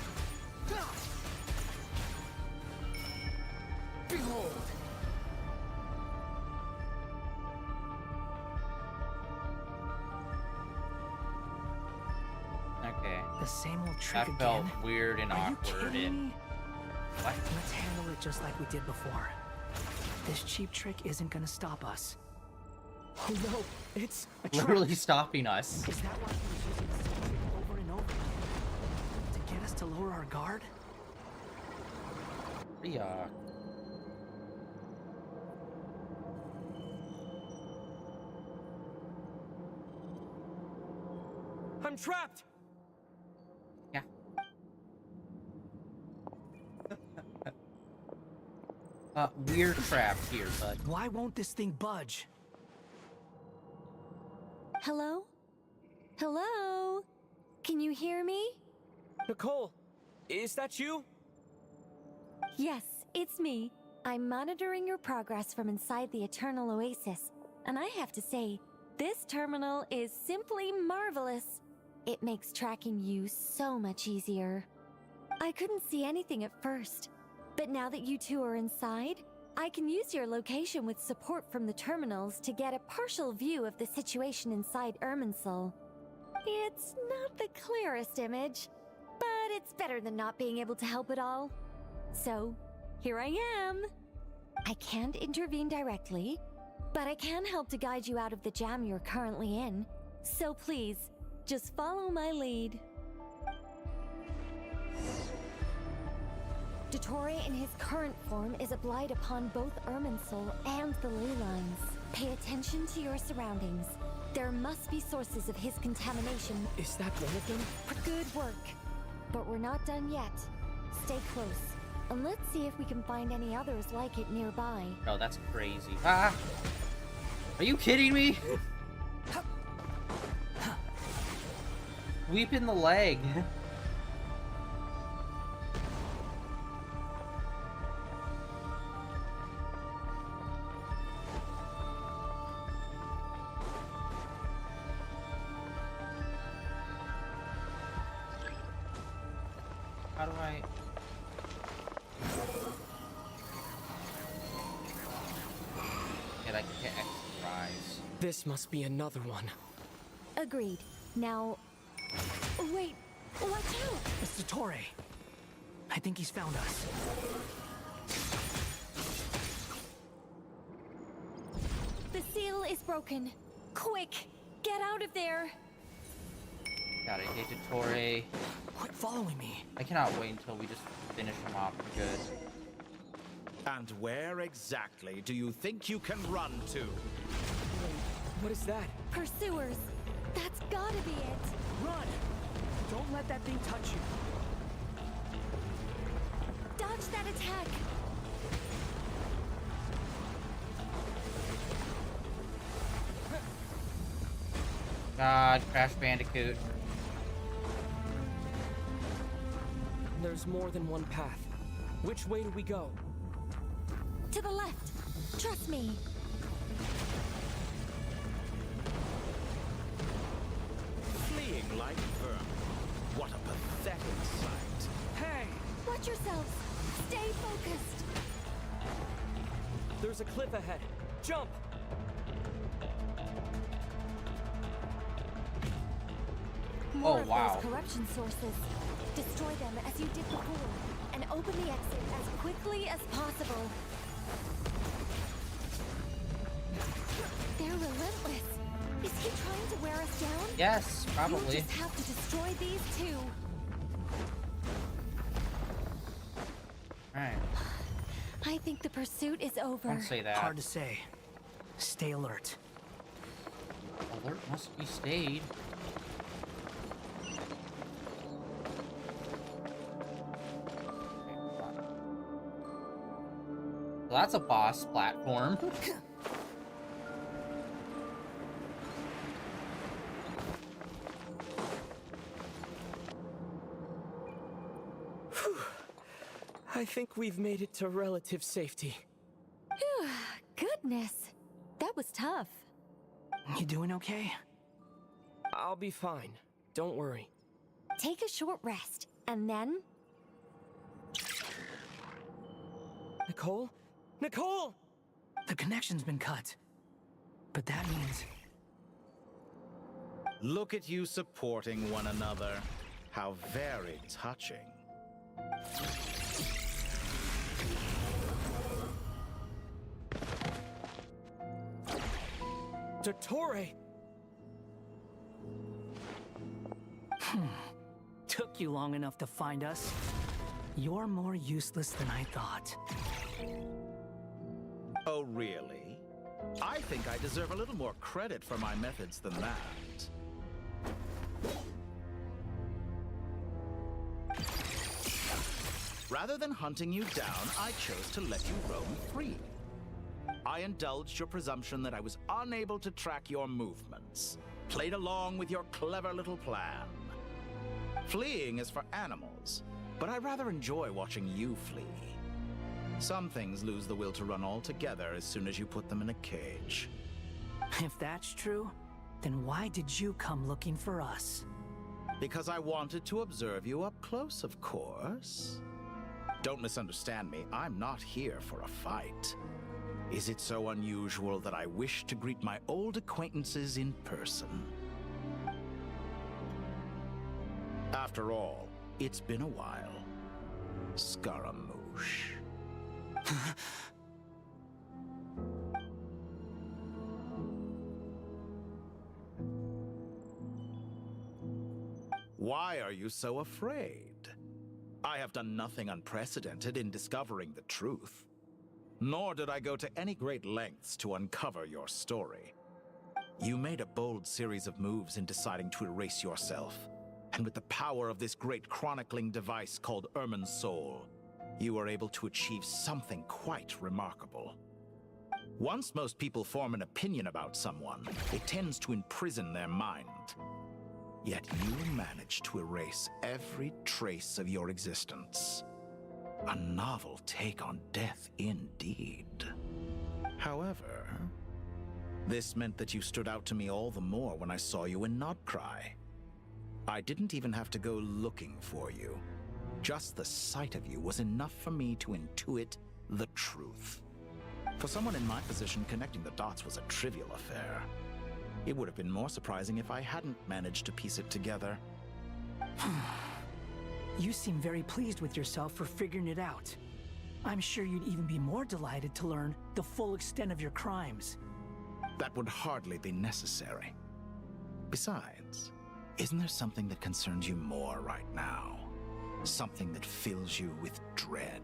Behold. The same old trick That again? felt weird and Are you awkward kidding and... me? What? Let's handle it just like we did before. This cheap trick isn't gonna stop us. Oh no, it's a trap. Literally stopping us. Is that why he was using the same trick over and over again? To get us to lower our guard? Yeah. I'm trapped! Yeah. Weird trap here, bud. Why won't this thing budge? Hello? Hello? Can you hear me? Nicole, is that you? Yes, it's me. I'm monitoring your progress from inside the Eternal Oasis, and I have to say, this terminal is simply marvelous. It makes tracking you so much easier. I couldn't see anything at first, but now that you two are inside, I can use your location with support from the terminals to get a partial view of the situation inside Irminsul. It's not the clearest image, but it's better than not being able to help at all. So, here I am. I can't intervene directly, but I can help to guide you out of the jam you're currently in. So please, just follow my lead. Dottore in his current form is a blight upon both Irminsul and the ley lines. Pay attention to your surroundings. There must be sources of his contamination. Is that one of them? Good work. But we're not done yet. Stay close. And let's see if we can find any others like it nearby. Oh, that's crazy. Ah! Are you kidding me? Sweep in the leg. How do I... Yeah, I can't rise. This must be another one. Agreed. Now... Wait! Watch out! It's Dottore. I think he's found us. The seal is broken. Quick! Get out of there! Gotta get Dottore. Quit following me. I cannot wait until we just finish him off for good. And where exactly do you think you can run to? What is that? Pursuers! That's gotta be it! Run! Don't let that thing touch you. Dodge that attack! God, Crash Bandicoot. There's more than one path. Which way do we go? To the left! Trust me! Fleeing like vermin. What a pathetic sight. Hey! Watch yourselves! Stay focused! There's a cliff ahead. Jump! More Oh, of wow. those corruption sources. Destroy them as you did before, and open the exit as quickly as possible. They're relentless. Is he trying to wear us down? Yes, probably. You just have to destroy these two. Alright. I think the pursuit is over. Don't say that. Hard to say. Stay alert. Alert must be stayed. Well, that's a boss platform. I think we've made it to relative safety. Phew, goodness. That was tough. You doing okay? I'll be fine. Don't worry. Take a short rest, and then... Nicole? Nicole! The connection's been cut. But that means... Look at you supporting one another. How very touching. Dottore! Took you long enough to find us. You're more useless than I thought. Oh, really? I think I deserve a little more credit for my methods than that. Rather than hunting you down, I chose to let you roam free. I indulged your presumption that I was unable to track your movements, played along with your clever little plan. Fleeing is for animals, but I rather enjoy watching you flee. Some things lose the will to run altogether as soon as you put them in a cage. If that's true, then why did you come looking for us? Because I wanted to observe you up close, of course. Don't misunderstand me, I'm not here for a fight. Is it so unusual that I wish to greet my old acquaintances in person? After all, it's been a while. Scaramouche. Why are you so afraid? I have done nothing unprecedented in discovering the truth. Nor did I go to any great lengths to uncover your story. You made a bold series of moves in deciding to erase yourself. And with the power of this great chronicling device called Ermin's Soul, you were able to achieve something quite remarkable. Once most people form an opinion about someone, it tends to imprison their mind. Yet you managed to erase every trace of your existence. A novel take on death indeed. However, this meant that you stood out to me all the more when I saw you in Nodcry. I didn't even have to go looking for you. Just the sight of you was enough for me to intuit the truth. For someone in my position, connecting the dots was a trivial affair. It would have been more surprising if I hadn't managed to piece it together. You seem very pleased with yourself for figuring it out. I'm sure you'd even be more delighted to learn the full extent of your crimes. That would hardly be necessary. Besides, isn't there something that concerns you more right now? Something that fills you with dread?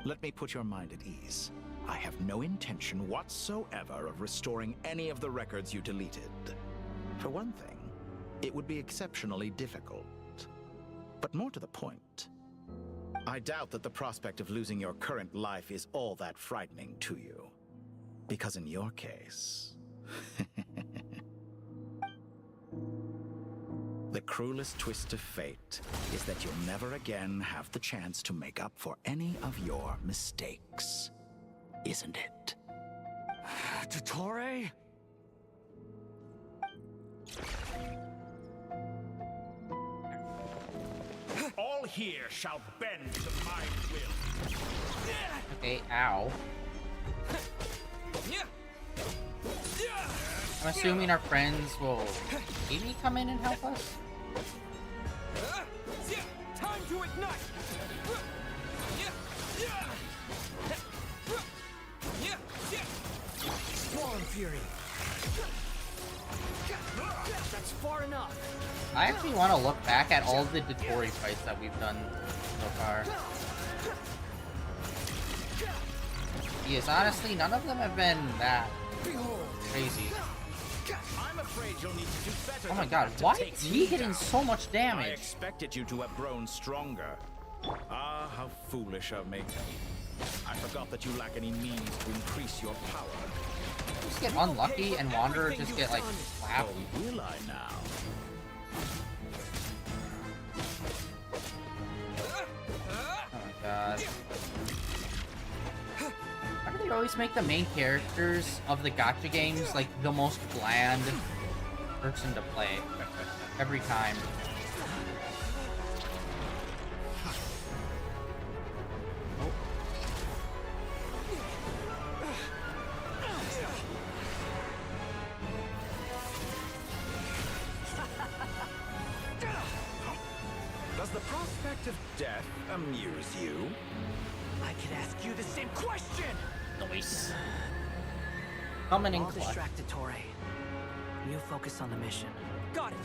Let me put your mind at ease. I have no intention whatsoever of restoring any of the records you deleted. For one thing, it would be exceptionally difficult. But more to the point, I doubt that the prospect of losing your current life is all that frightening to you. Because in your case... the cruelest twist of fate is that you'll never again have the chance to make up for any of your mistakes. Isn't it? Dottore? All here shall bend to my will. Okay, ow. I'm assuming our friends will maybe come in and help us? Time to ignite! Swarm Fury! That's far enough! I actually want to look back at all the Dottore fights that we've done so far. Because honestly, none of them have been that crazy. I'm afraid you'll need to do better. Oh my god, why is he getting so much I damage? expected you to have grown stronger. Ah, how foolish of me. I forgot that you lack any means to increase your power. Just get unlucky and Wanderer just get like slapped. Oh, will I now? Oh my god. Why do they always make the main characters of the gacha games like the most bland person to play? Every time. Does the prospect of death amuse you? I could ask you the same question! Noise. Coming in I'll clutch. distract Torre. You focus on the mission. Got it!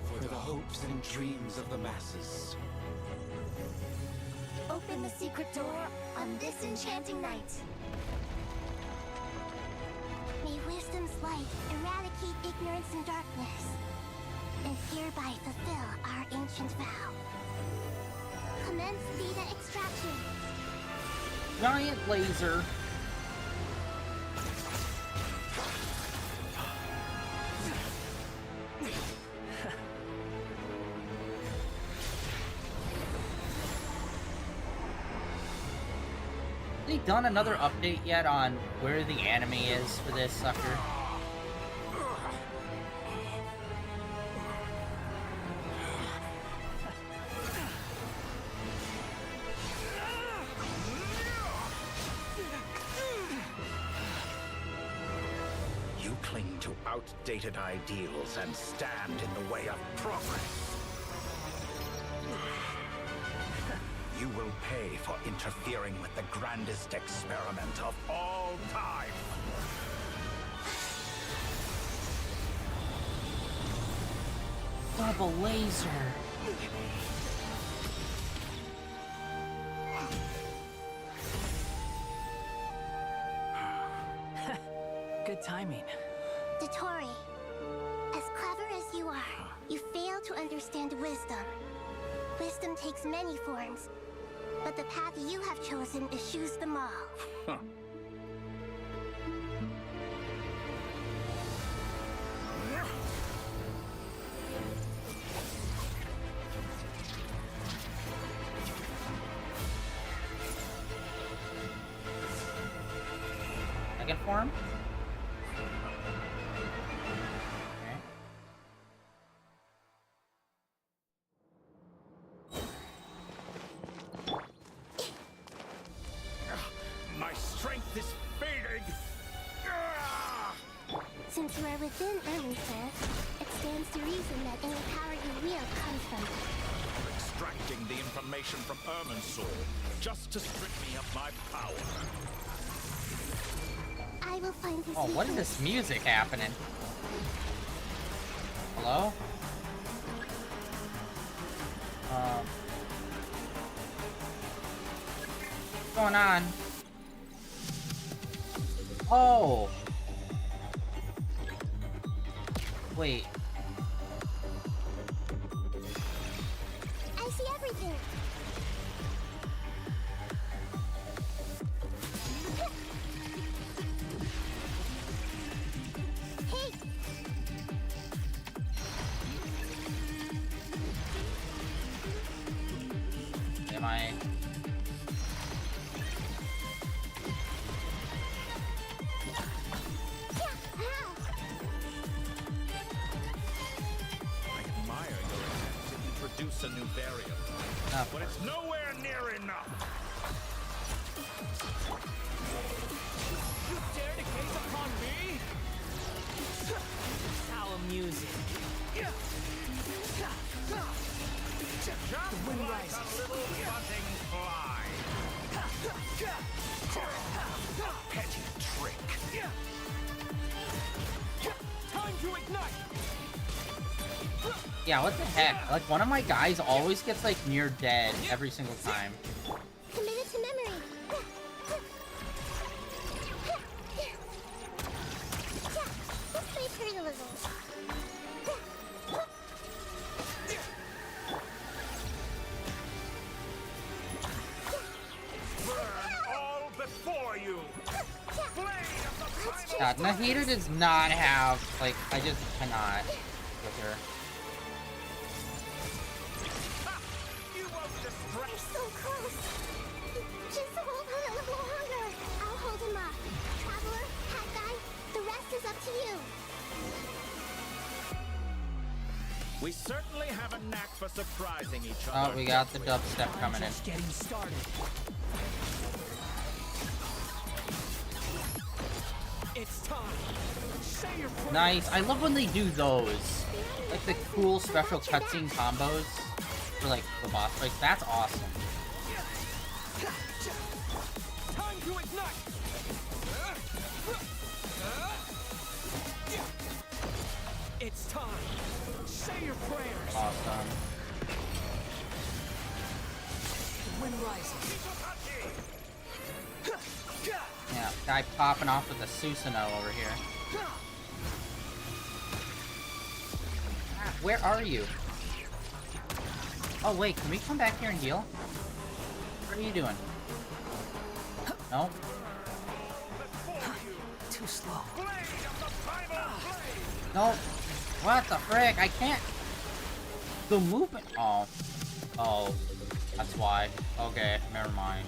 For the hopes and dreams of the masses. Open the secret door on this enchanting night. May wisdom's light eradicate ignorance and darkness, and hereby fulfill our ancient vow. Commence data extraction. Giant laser. They done another update yet on where the anime is for this sucker? You cling to outdated ideals and stand in the way of progress. You will pay for interfering with the grandest experiment of all time. Double laser. Good timing. Dottore, as clever as you are, you fail to understand wisdom. Wisdom takes many forms, but the path you have chosen eschews them all. Huh. Second form? My strength is fading. Since you are within Irminsul, it stands to reason that any power you wield comes from it. Extracting the information from Irminsul just to strip me of my power. I will find his Oh, what is this music happening? Hello? What's going on? Oh! Wait. I see everything. Hey! Am I... Introduce a new variable, but it's nowhere near enough. You dare to gaze upon me? How amusing. Just wind like rises. a little buzzing fly. Petty trick. Time to ignite! Yeah, what the heck? Like, one of my guys always gets, like, near dead every single time. Committed to memory. Let's play pretty a little. Burn all before you. Blade of the primal God, Nahida does not have, like, I just cannot with her. We're so close. Just hold on a little longer. I'll hold him up. Traveler, hat guy, the rest is up to you. We certainly have a knack for surprising each other. Oh, we got the dubstep coming in. Just getting started. It's time. Say your prayers. Nice. I love when they do those. Like the cool special cutscene combos for like the boss fights. That's awesome. Time to ignite. It's time. Say your prayers. Awesome. The wind rises. Yeah, guy popping off with a Susanoo over here. Ah, where are you? Oh wait, can we come back here and heal? What are you doing? No? Too slow. No. What the frick? I can't. The movement. Oh. Oh. That's why. Okay, never mind.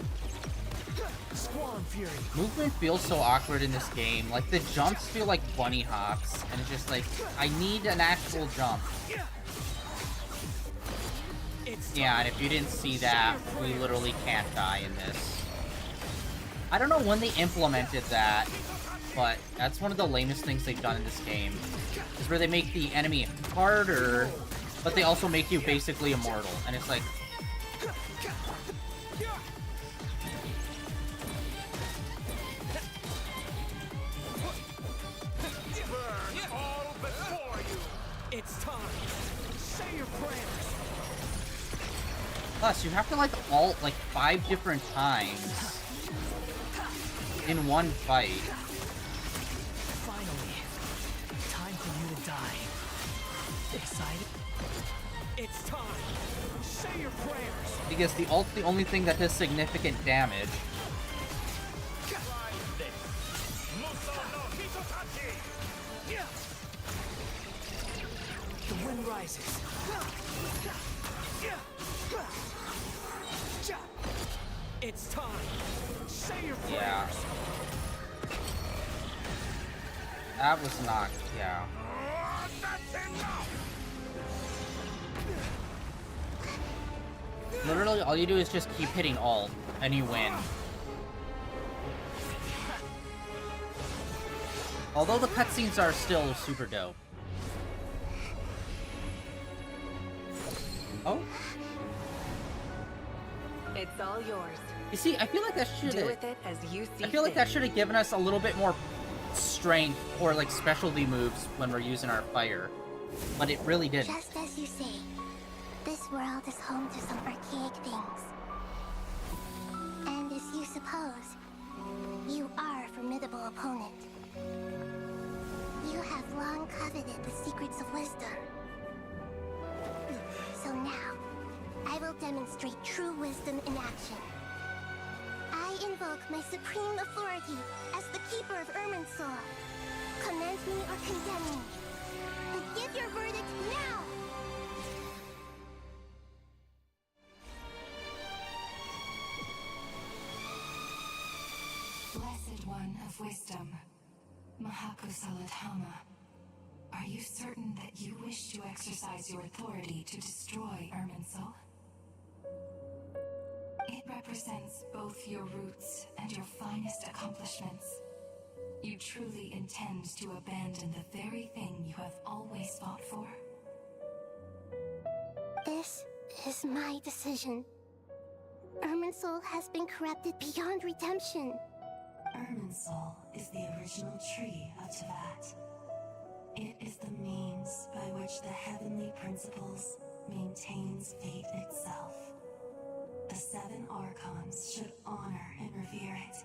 Squall Fury. Movement feels so awkward in this game. Like, the jumps feel like bunny hops. And it's just like, I need an actual jump. Yeah, and if you didn't see that, we literally can't die in this. I don't know when they implemented that, but that's one of the lamest things they've done in this game. Is where they make the enemy harder, but they also make you basically immortal. And it's like... It's time. Say your prayers. Plus, you have to, like, ult, like, 5 different times in one fight. Finally. Time for you to die. Excited? It's time. Say your prayers. Because the ult's the only thing that does significant damage. The wind rises. It's time. Say your prayers. Yeah. That was not... yeah. Literally, all you do is just keep hitting ult, and you win. Although the cutscenes are still super dope. Oh? It's all yours. You see, I feel like that should Do with it as you see I feel like fit. that should have given us a little bit more strength or like specialty moves when we're using our fire. But it really didn't. Just as you say, this world is home to some archaic things. And as you suppose, you are a formidable opponent. You have long coveted the secrets of wisdom. So now, I will demonstrate true wisdom in action. I invoke my supreme authority as the keeper of Irminsul. Commend me or condemn me. And give your verdict now! Blessed One of Wisdom, Mahakusaladhama, are you certain that you wish to exercise your authority to destroy Irminsul? It represents both your roots and your finest accomplishments. You truly intend to abandon the very thing you have always fought for? This is my decision. Irminsul has been corrupted beyond redemption. Irminsul is the original tree of Teyvat. It is the means by which the heavenly principles maintains fate itself. The 7 archons should honor and revere it,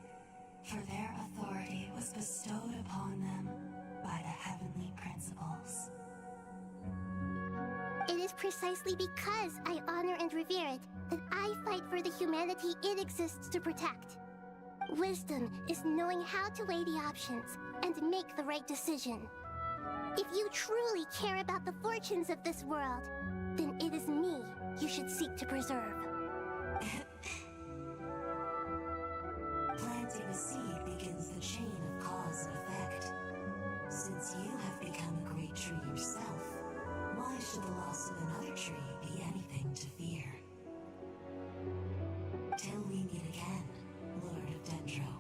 for their authority was bestowed upon them by the heavenly principles. It is precisely because I honor and revere it that I fight for the humanity it exists to protect. Wisdom is knowing how to weigh the options and make the right decision. If you truly care about the fortunes of this world, then it is me you should seek to preserve. Planting a seed begins the chain of cause and effect. Since you have become a great tree yourself, why should the loss of another tree be anything to fear? Till we meet again, Lord of Dendro.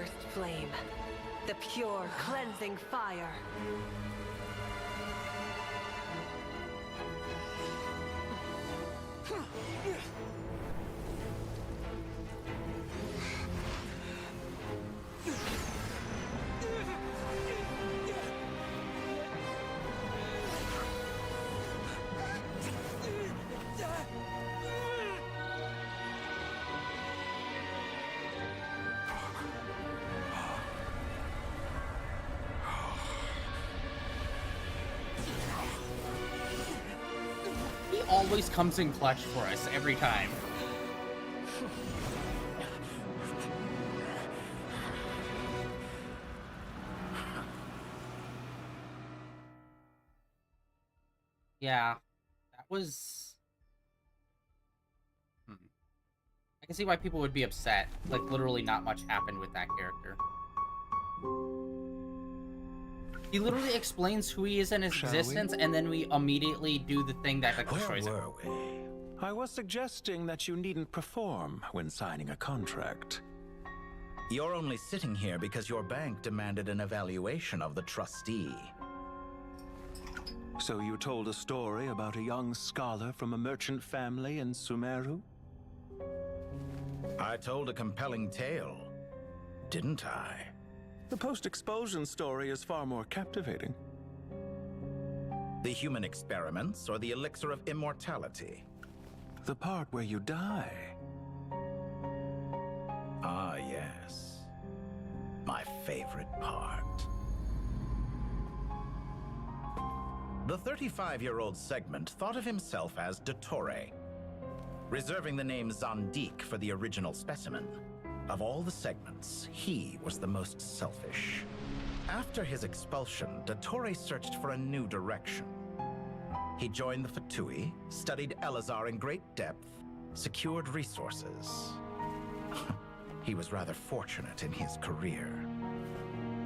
first flame. The pure, cleansing fire. He always comes in clutch for us every time. Yeah, that was... I can see why people would be upset. Like, literally not much happened with that character. He literally explains who he is in his existence, and then we immediately do the thing that destroys him. I was suggesting that you needn't perform when signing a contract. You're only sitting here because your bank demanded an evaluation of the trustee. So you told a story about a young scholar from a merchant family in Sumeru? I told a compelling tale, didn't I? The post-expulsion story is far more captivating. The human experiments or the elixir of immortality? The part where you die. Ah, yes. My favorite part. The 35-year-old Segment thought of himself as Dottore, reserving the name Zandik for the original specimen. Of all the segments, he was the most selfish. After his expulsion, Dottore searched for a new direction. He joined the Fatui, studied Elazar in great depth, secured resources. He was rather fortunate in his career.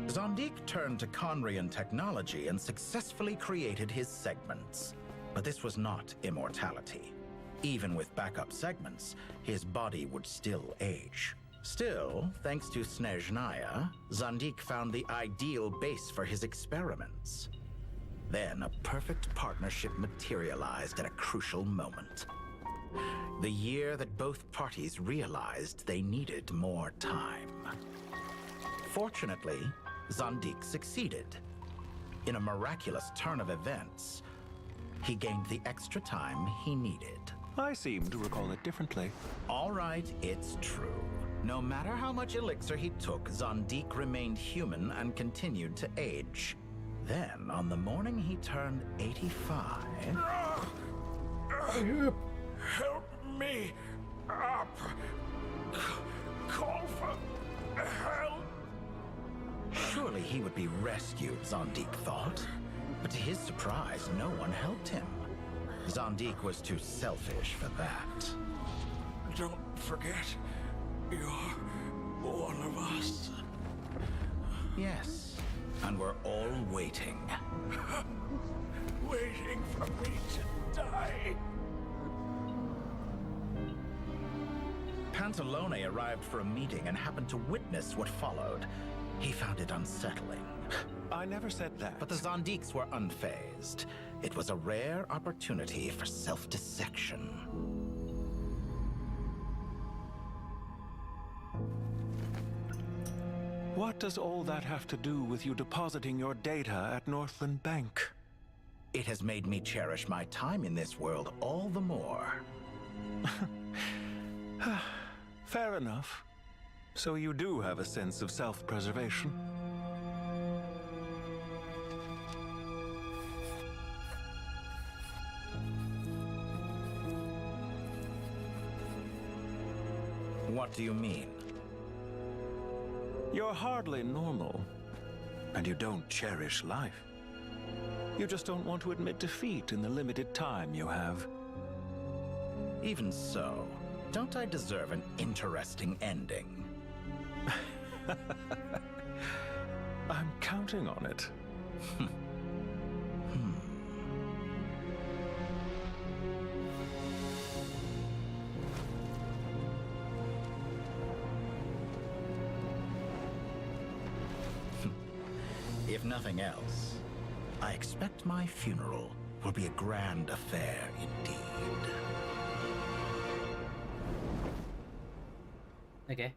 Zandik turned to Conrian technology and successfully created his segments. But this was not immortality. Even with backup segments, his body would still age. Still, thanks to Snezhnaya, Zandik found the ideal base for his experiments. Then a perfect partnership materialized at a crucial moment. The year that both parties realized they needed more time. Fortunately, Zandik succeeded. In a miraculous turn of events, he gained the extra time he needed. I seem to recall it differently. All right, it's true. No matter how much elixir he took, Zandik remained human and continued to age. Then, on the morning he turned 85... Help me up! Call for help! Surely he would be rescued, Zandik thought. But to his surprise, no one helped him. Zandik was too selfish for that. Don't forget, you're one of us. Yes, and we're all waiting. Waiting for me to die. Pantalone arrived for a meeting and happened to witness what followed. He found it unsettling. I never said that. But the Zandiks were unfazed. It was a rare opportunity for self-dissection. What does all that have to do with you depositing your data at Northland Bank? It has made me cherish my time in this world all the more. Fair enough. So you do have a sense of self-preservation. What do you mean? You're hardly normal, and you don't cherish life. You just don't want to admit defeat in the limited time you have. Even so, don't I deserve an interesting ending? I'm counting on it. If nothing else, I expect my funeral will be a grand affair indeed. Okay.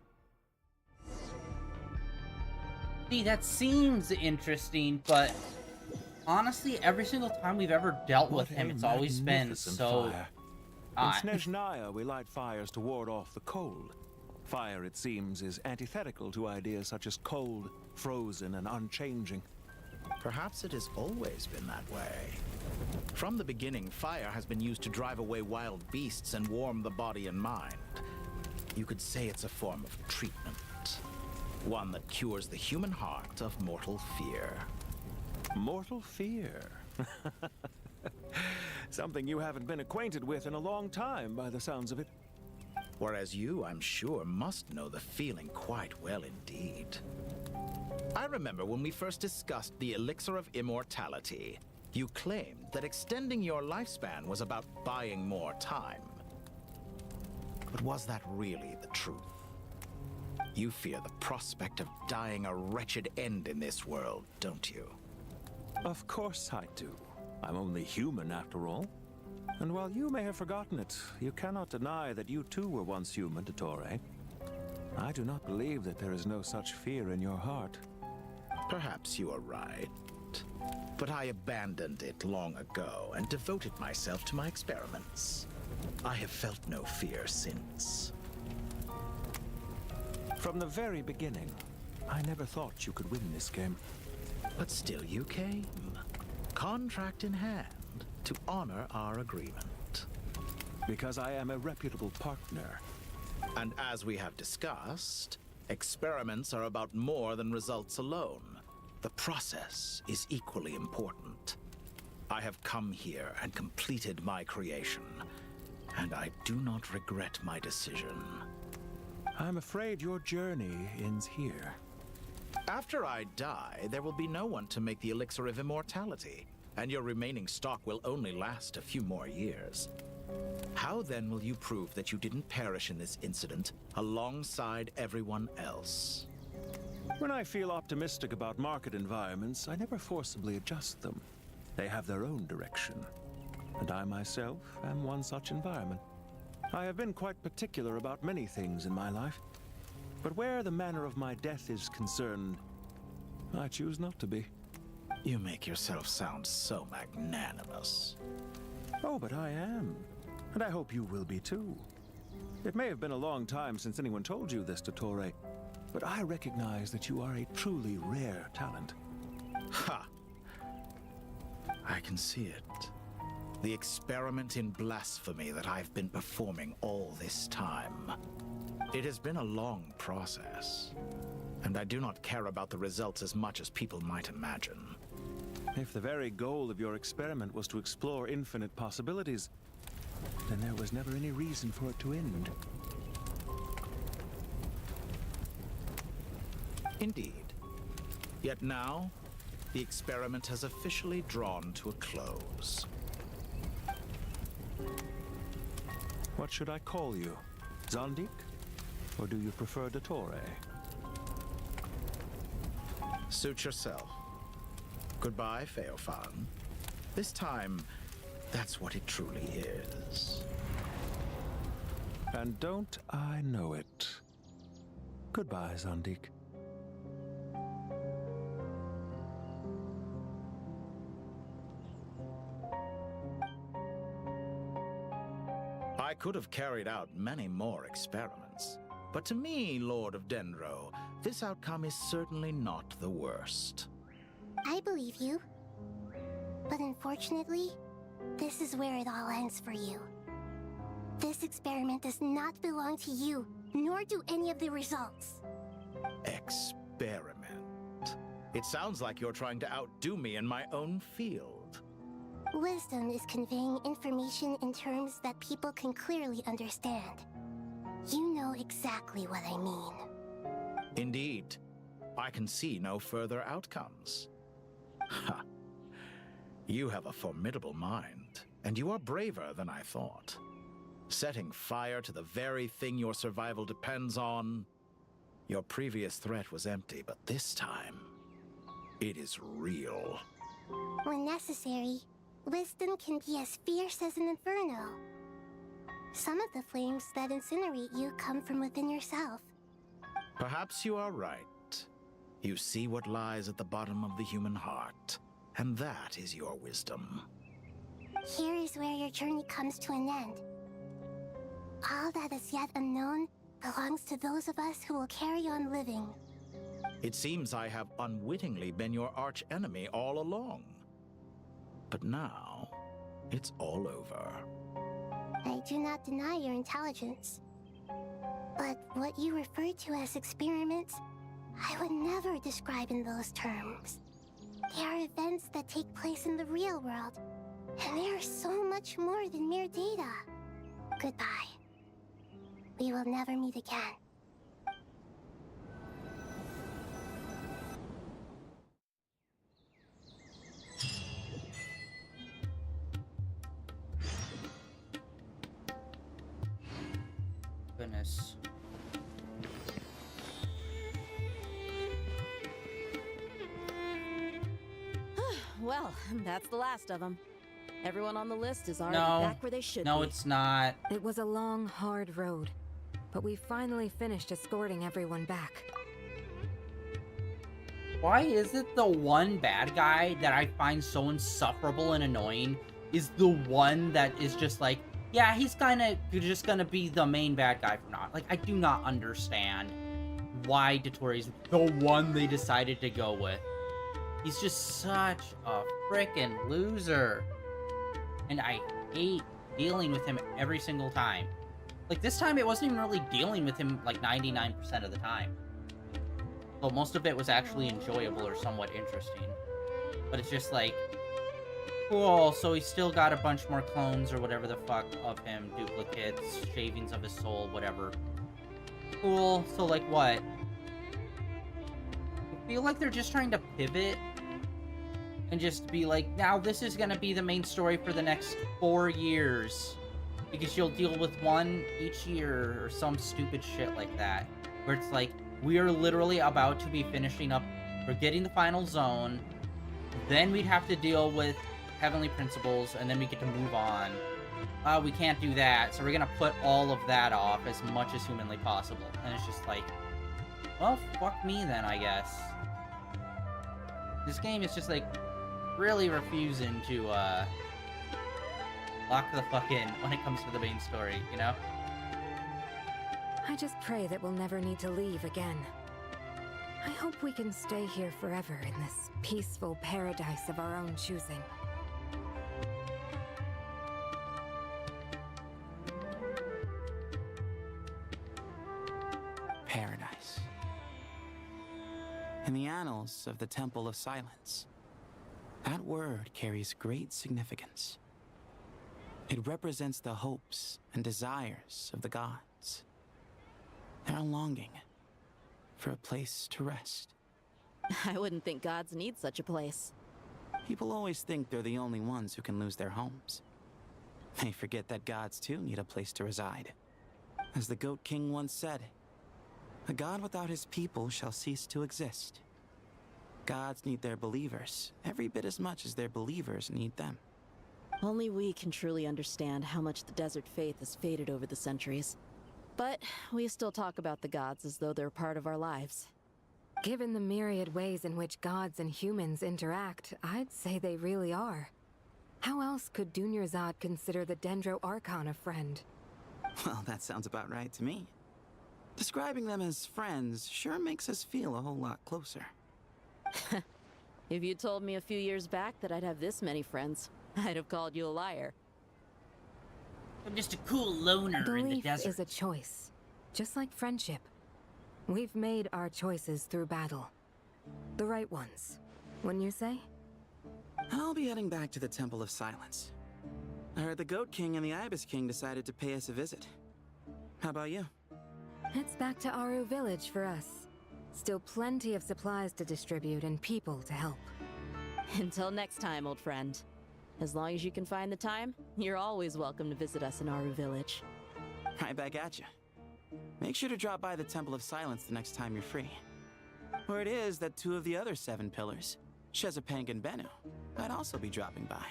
See, that seems interesting, but honestly, every single time we've ever dealt with him, it's always been so... In Snezhnaya, we light fires to ward off the cold. Fire, it seems, is antithetical to ideas such as cold, frozen, and unchanging. Perhaps it has always been that way. From the beginning, fire has been used to drive away wild beasts and warm the body and mind. You could say it's a form of treatment. One that cures the human heart of mortal fear. Mortal fear? Something you haven't been acquainted with in a long time, by the sounds of it. Whereas you, I'm sure, must know the feeling quite well indeed. I remember when we first discussed the elixir of immortality. You claimed that extending your lifespan was about buying more time. But was that really the truth? You fear the prospect of dying a wretched end in this world, don't you? Of course I do. I'm only human, after all. And while you may have forgotten it, you cannot deny that you too were once human, Dottore. I do not believe that there is no such fear in your heart. Perhaps you are right. But I abandoned it long ago and devoted myself to my experiments. I have felt no fear since. From the very beginning, I never thought you could win this game. But still you came. Contract in hand, to honor our agreement. Because I am a reputable partner. And as we have discussed, experiments are about more than results alone. The process is equally important. I have come here and completed my creation, and I do not regret my decision. I'm afraid your journey ends here. After I die, there will be no one to make the elixir of immortality, and your remaining stock will only last a few more years. How then will you prove that you didn't perish in this incident alongside everyone else? When I feel optimistic about market environments, I never forcibly adjust them. They have their own direction. And I myself am one such environment. I have been quite particular about many things in my life. But where the manner of my death is concerned, I choose not to be. You make yourself sound so magnanimous. Oh, but I am. And I hope you will be too. It may have been a long time since anyone told you this, Dottore, but I recognize that you are a truly rare talent. Ha! I can see it. The experiment in blasphemy that I've been performing all this time. It has been a long process, and I do not care about the results as much as people might imagine. If the very goal of your experiment was to explore infinite possibilities, then there was never any reason for it to end. Indeed. Yet now, the experiment has officially drawn to a close. What should I call you? Zandik? Or do you prefer Dottore? Suit yourself. Goodbye, Feofan. This time, that's what it truly is. And don't I know it? Goodbye, Zandik. I could have carried out many more experiments, but to me, Lord of Dendro, this outcome is certainly not the worst. I believe you. But unfortunately, this is where it all ends for you. This experiment does not belong to you, nor do any of the results. Experiment? It sounds like you're trying to outdo me in my own field. Wisdom is conveying information in terms that people can clearly understand. You know exactly what I mean. Indeed. I can see no further outcomes. Ha! You have a formidable mind, and you are braver than I thought. Setting fire to the very thing your survival depends on. Your previous threat was empty, but this time, It is real. When necessary, wisdom can be as fierce as an inferno. Some of the flames that incinerate you come from within yourself. Perhaps you are right. You see what lies at the bottom of the human heart, and that is your wisdom. Here is where your journey comes to an end. All that is yet unknown belongs to those of us who will carry on living. It seems I have unwittingly been your arch-enemy all along. But now, it's all over. I do not deny your intelligence. But what you refer to as experiments, I would never describe in those terms. They are events that take place in the real world, and they are so much more than mere data. Goodbye. We will never meet again. Goodness. Well, that's the last of them. Everyone on the list is already No. back where they should be. No, it's not. It was a long, hard road, but we finally finished escorting everyone back. Why is it the one bad guy that I find so insufferable and annoying is the one that is just like, yeah, he's just gonna be the main bad guy from now on. Like, I do not understand why Dotori's the one they decided to go with. He's just such a frickin' loser. And I hate dealing with him every single time. Like, this time it wasn't even really dealing with him like 99% of the time. Well, most of it was actually enjoyable or somewhat interesting. But it's just like, cool, so he's still got a bunch more clones or whatever the fuck of him, duplicates, shavings of his soul, whatever. Cool, so like what? I feel like they're just trying to pivot and just be like, now this is gonna be the main story for the next 4 years. Because you'll deal with one each year or some stupid shit like that. Where it's like, we are literally about to be finishing up, we're getting the final zone, then we'd have to deal with Heavenly Principles, and then we get to move on. We can't do that, so we're gonna put all of that off as much as humanly possible. And it's just like, well, fuck me then, I guess. This game is just like, really refusing to, lock the fuck in when it comes to the main story, you know? I just pray that we'll never need to leave again. I hope we can stay here forever in this peaceful paradise of our own choosing. Paradise. In the annals of the Temple of Silence, that word carries great significance. It represents the hopes and desires of the gods. Their longing for a place to rest. I wouldn't think gods need such a place. People always think they're the only ones who can lose their homes. They forget that gods too need a place to reside. As the Goat King once said, a god without his people shall cease to exist. Gods need their believers every bit as much as their believers need them. Only we can truly understand how much the desert faith has faded over the centuries. But we still talk about the gods as though they're part of our lives. Given the myriad ways in which gods and humans interact, I'd say they really are. How else could Dunyarzad consider the Dendro Archon a friend? Well, that sounds about right to me. Describing them as friends sure makes us feel a whole lot closer. If you told me a few years back that I'd have this many friends, I'd have called you a liar. I'm just a cool loner in the desert. Belief is a choice, just like friendship. We've made our choices through battle. The right ones, wouldn't you say? I'll be heading back to the Temple of Silence. I heard the Goat King and the Ibis King decided to pay us a visit. How about you? It's back to Aru Village for us. Still plenty of supplies to distribute and people to help. Until next time, old friend. As long as you can find the time, you're always welcome to visit us in Aru Village. Right back at you. Make sure to drop by the Temple of Silence the next time you're free. Where it is that 2 of the other 7 pillars, Shezapang and Bennu, I'd also be dropping by.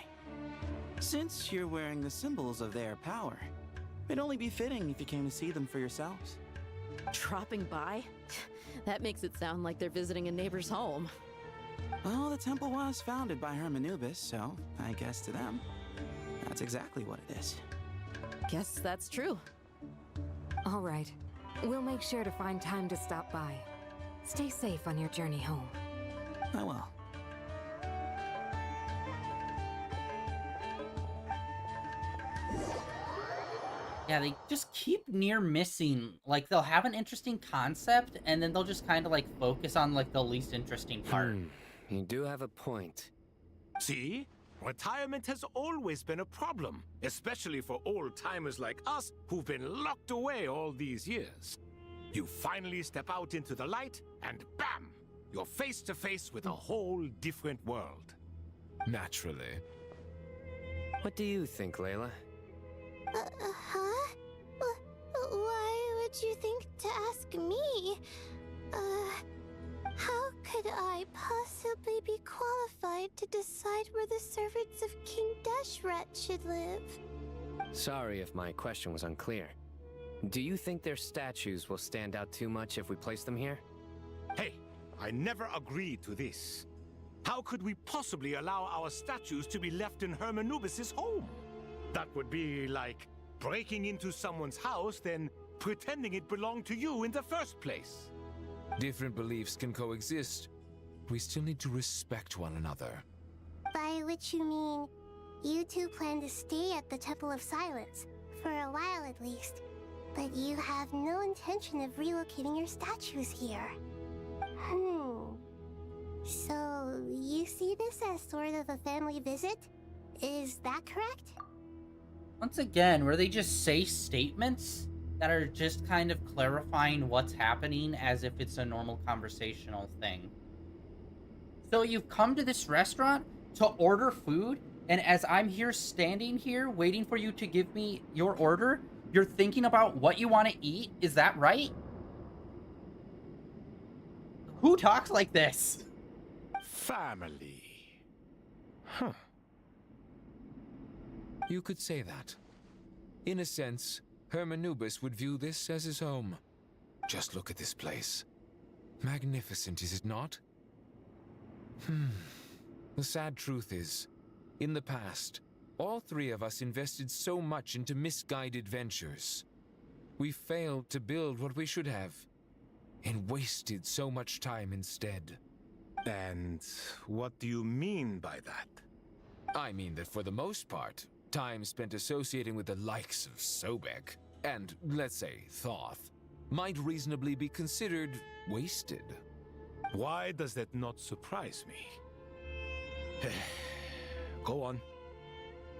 Since you're wearing the symbols of their power, it'd only be fitting if you came to see them for yourselves. Dropping by? That makes it sound like they're visiting a neighbor's home. Well, the temple was founded by Hermanubis, so I guess to them, that's exactly what it is. Guess that's true. All right. We'll make sure to find time to stop by. Stay safe on your journey home. I will. Yeah, they just keep near missing. Like, they'll have an interesting concept, and then they'll just kind of, like, focus on, like, the least interesting part. You do have a point. See? Retirement has always been a problem, especially for old-timers like us who've been locked away all these years. You finally step out into the light, and bam! You're face to face with a whole different world. Naturally. What do you think, Layla? Huh? Why would you think to ask me? How could I possibly be qualified to decide where the servants of King Deshret should live? Sorry if my question was unclear. Do you think their statues will stand out too much if we place them here? Hey, I never agreed to this. How could we possibly allow our statues to be left in Hermanubis' home? That would be like breaking into someone's house, then pretending it belonged to you in the first place. Different beliefs can coexist. We still need to respect one another. By which you mean, you two plan to stay at the Temple of Silence, for a while at least, but you have no intention of relocating your statues here. So, you see this as sort of a family visit? Is that correct? Once again, where they just say statements that are just kind of clarifying what's happening as if it's a normal conversational thing. So you've come to this restaurant to order food, and as I'm here standing here waiting for you to give me your order, you're thinking about what you want to eat? Is that right? Who talks like this? Family. Huh. You could say that. In a sense, Hermanubis would view this as his home. Just look at this place. Magnificent, is it not? The sad truth is, in the past, all three of us invested so much into misguided ventures. We failed to build what we should have, and wasted so much time instead. And what do you mean by that? I mean that for the most part, time spent associating with the likes of Sobek, and, let's say, Thoth, might reasonably be considered wasted. Why does that not surprise me? Go on.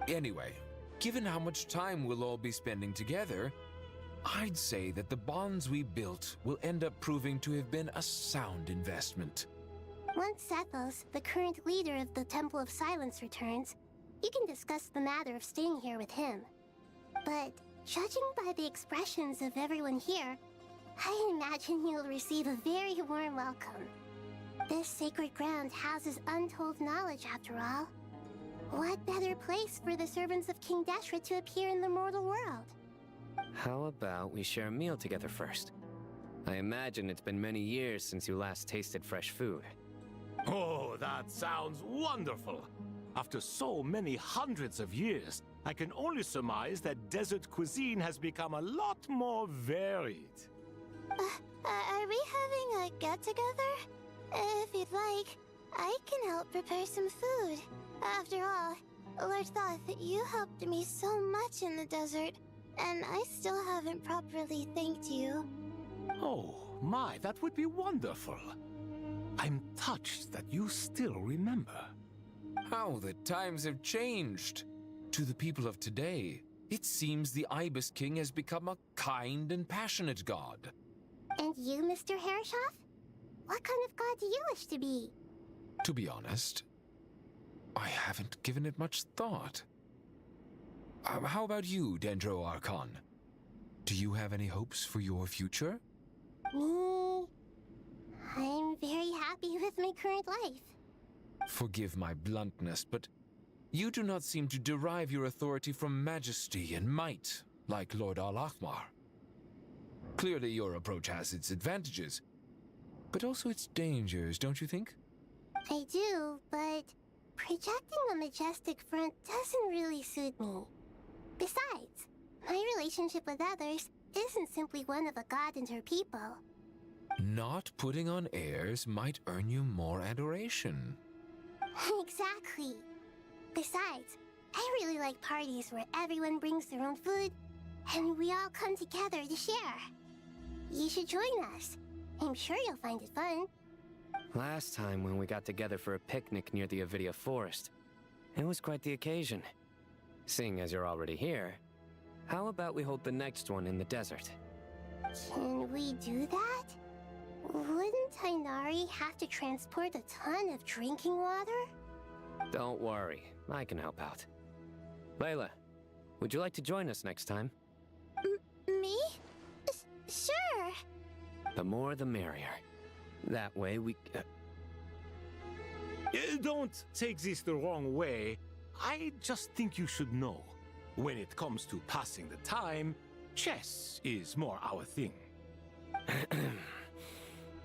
Anyway, given how much time we'll all be spending together, I'd say that the bonds we built will end up proving to have been a sound investment. Once Sethos, the current leader of the Temple of Silence, returns, you can discuss the matter of staying here with him. But judging by the expressions of everyone here, I imagine you'll receive a very warm welcome. This sacred ground houses untold knowledge, after all. What better place for the servants of King Deshret to appear in the mortal world? How about we share a meal together first? I imagine it's been many years since you last tasted fresh food. Oh, that sounds wonderful! After so many hundreds of years, I can only surmise that desert cuisine has become a lot more varied. Are we having a get-together? If you'd like, I can help prepare some food. After all, Lord Thoth, you helped me so much in the desert, and I still haven't properly thanked you. Oh, my, that would be wonderful. I'm touched that you still remember. How the times have changed. To the people of today, it seems the Ibis King has become a kind and passionate god. And you, Mr. Herreshoff? What kind of god do you wish to be? To be honest, I haven't given it much thought. How about you, Dendro Archon? Do you have any hopes for your future? Me? I'm very happy with my current life. Forgive my bluntness, but you do not seem to derive your authority from majesty and might, like Lord Al-Ahmar. Clearly your approach has its advantages, but also its dangers, don't you think? I do, but projecting a majestic front doesn't really suit me. Besides, my relationship with others isn't simply one of a god and her people. Not putting on airs might earn you more adoration. Exactly. Besides, I really like parties where everyone brings their own food and we all come together to share. You should join us. I'm sure you'll find it fun. Last time when we got together for a picnic near the Avidia Forest, it was quite the occasion. Seeing as you're already here, how about we hold the next one in the desert? Can we do that? Wouldn't Tainari have to transport a ton of drinking water? Don't worry, I can help out. Layla, would you like to join us next time? Me? Sure. The more the merrier. That way we... Don't take this the wrong way. I just think you should know. When it comes to passing the time, chess is more our thing.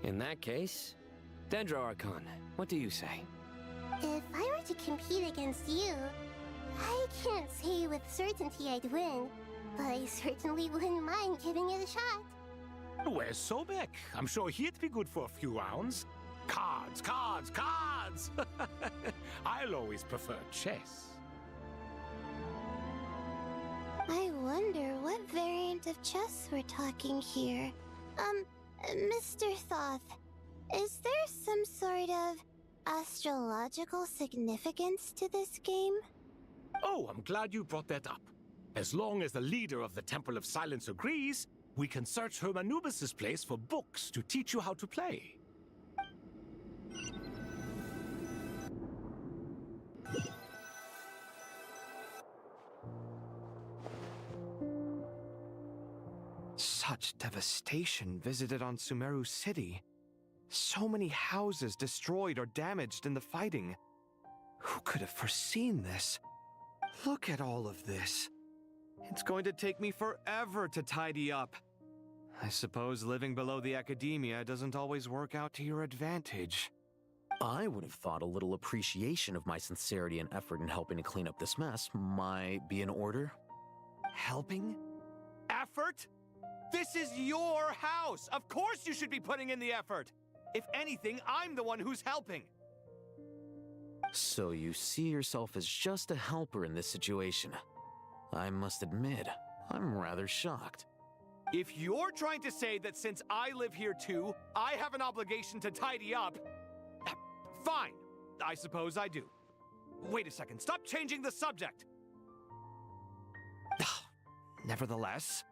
In that case, Dendro Archon, what do you say? If I were to compete against you, I can't say with certainty I'd win, but I certainly wouldn't mind giving it a shot. Where's Sobek? I'm sure he'd be good for a few rounds. Cards, cards, cards! I'll always prefer chess. I wonder what variant of chess we're talking here. Mr. Thoth, is there some sort of astrological significance to this game? Oh, I'm glad you brought that up. As long as the leader of the Temple of Silence agrees, we can search Hermanubis' place for books to teach you how to play. Such devastation visited on Sumeru City. So many houses destroyed or damaged in the fighting. Who could have foreseen this? Look at all of this. It's going to take me forever to tidy up. I suppose living below the academia doesn't always work out to your advantage. I would have thought a little appreciation of my sincerity and effort in helping to clean up this mess might be in order. Helping? Effort? This is your house! Of course you should be putting in the effort! If anything, I'm the one who's helping! So you see yourself as just a helper in this situation. I must admit, I'm rather shocked. If you're trying to say that since I live here too, I have an obligation to tidy up, fine, I suppose I do. Wait a second, stop changing the subject! Nevertheless...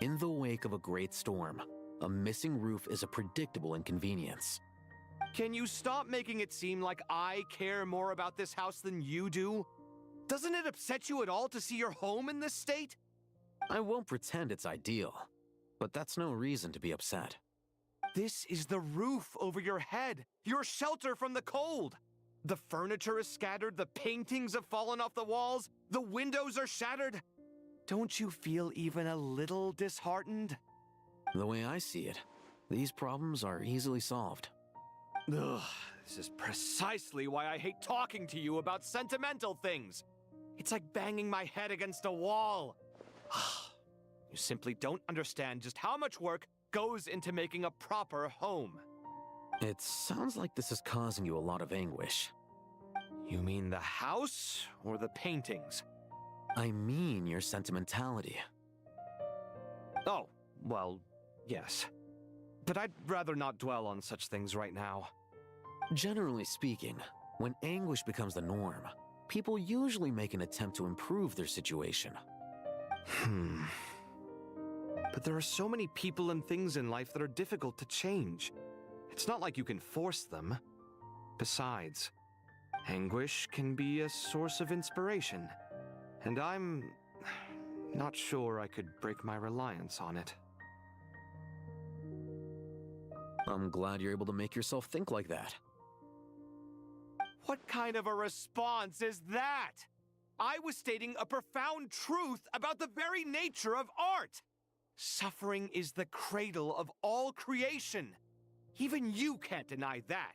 In the wake of a great storm, a missing roof is a predictable inconvenience. Can you stop making it seem like I care more about this house than you do? Doesn't it upset you at all to see your home in this state? I won't pretend it's ideal, but that's no reason to be upset. This is the roof over your head, your shelter from the cold. The furniture is scattered, the paintings have fallen off the walls, the windows are shattered. Don't you feel even a little disheartened? The way I see it, these problems are easily solved. Ugh, this is precisely why I hate talking to you about sentimental things. It's like banging my head against a wall. You simply don't understand just how much work goes into making a proper home. It sounds like this is causing you a lot of anguish. You mean the house or the paintings? I mean your sentimentality. Oh, well, yes. But I'd rather not dwell on such things right now. Generally speaking, when anguish becomes the norm, people usually make an attempt to improve their situation. But there are so many people and things in life that are difficult to change. It's not like you can force them. Besides, anguish can be a source of inspiration. And I'm not sure I could break my reliance on it. I'm glad you're able to make yourself think like that. What kind of a response is that? I was stating a profound truth about the very nature of art. Suffering is the cradle of all creation. Even you can't deny that.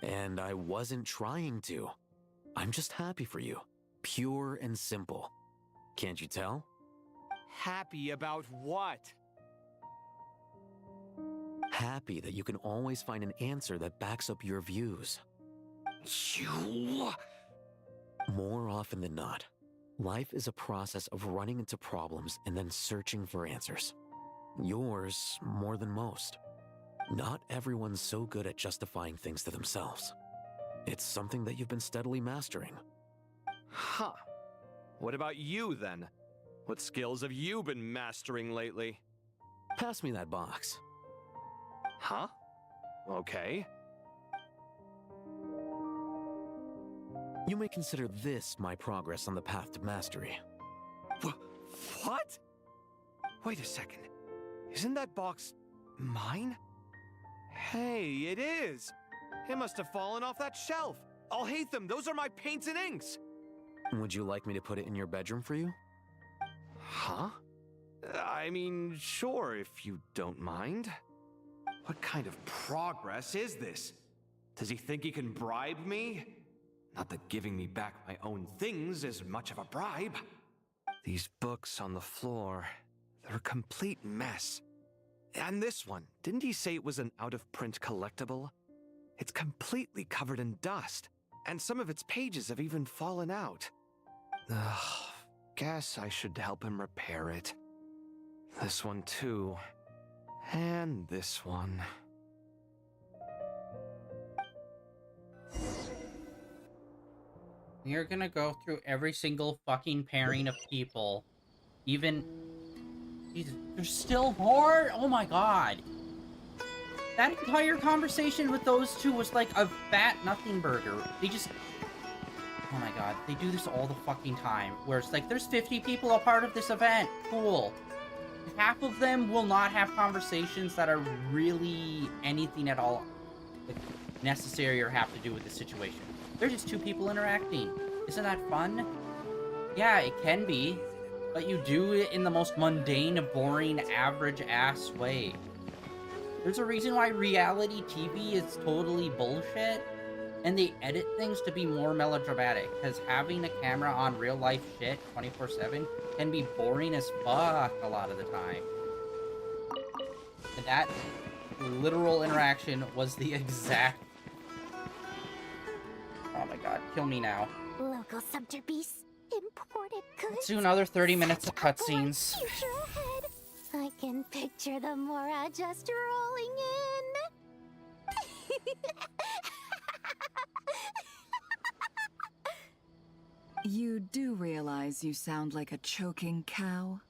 And I wasn't trying to. I'm just happy for you. Pure and simple. Can't you tell? Happy about what? Happy that you can always find an answer that backs up your views. You... More often than not, life is a process of running into problems and then searching for answers. Yours more than most. Not everyone's so good at justifying things to themselves. It's something that you've been steadily mastering. Huh. What about you, then? What skills have you been mastering lately? Pass me that box. Huh? Okay. You may consider this my progress on the path to mastery. What? Wait a second. Isn't that box mine? Hey, it is! It must have fallen off that shelf. I'll hate them. Those are my paints and inks. Would you like me to put it in your bedroom for you? Huh? I mean, sure, if you don't mind. What kind of progress is this? Does he think he can bribe me? Not that giving me back my own things is much of a bribe. These books on the floor, they're a complete mess. And this one, didn't he say it was an out-of-print collectible? It's completely covered in dust, and some of its pages have even fallen out. Ugh, guess I should help him repair it. This one too. And this one. We are gonna go through every single fucking pairing of people. Even... Jesus, there's still more? Oh my god. That entire conversation with those two was like a fat nothing burger. They just... Oh my god, they do this all the fucking time. Where it's like, there's 50 people a part of this event. Cool. Half of them will not have conversations that are really anything at all like, necessary or have to do with the situation. They're just two people interacting. Isn't that fun? Yeah, it can be. But you do it in the most mundane, boring, average-ass way. There's a reason why reality TV is totally bullshit, and they edit things to be more melodramatic, because having a camera on real-life shit 24/7 can be boring as fuck a lot of the time. And that literal interaction was the exact... Oh my god, kill me now. Local subterbeast, imported goods. Let's do another 30 minutes of cutscenes. Future ahead. I can picture the Mora just rolling in. You do realize you sound like a choking cow?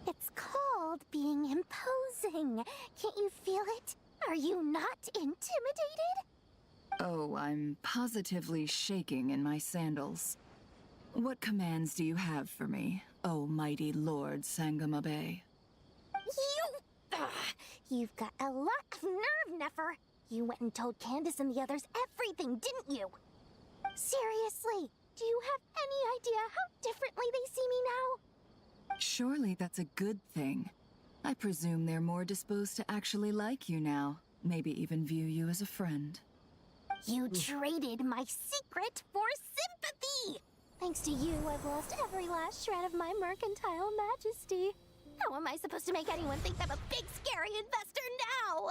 It's called being imposing. Can't you feel it? Are you not intimidated? Oh, I'm positively shaking in my sandals. What commands do you have for me, oh mighty Lord Sangamabe? You've got a lot of nerve, Nefer. You went and told Candace and the others everything, didn't you? Seriously, do you have any idea how differently they see me now? Surely that's a good thing. I presume they're more disposed to actually like you now, maybe even view you as a friend. You traded my secret for sympathy! Thanks to you, I've lost every last shred of my mercantile majesty. How am I supposed to make anyone think I'm a big, scary investor now?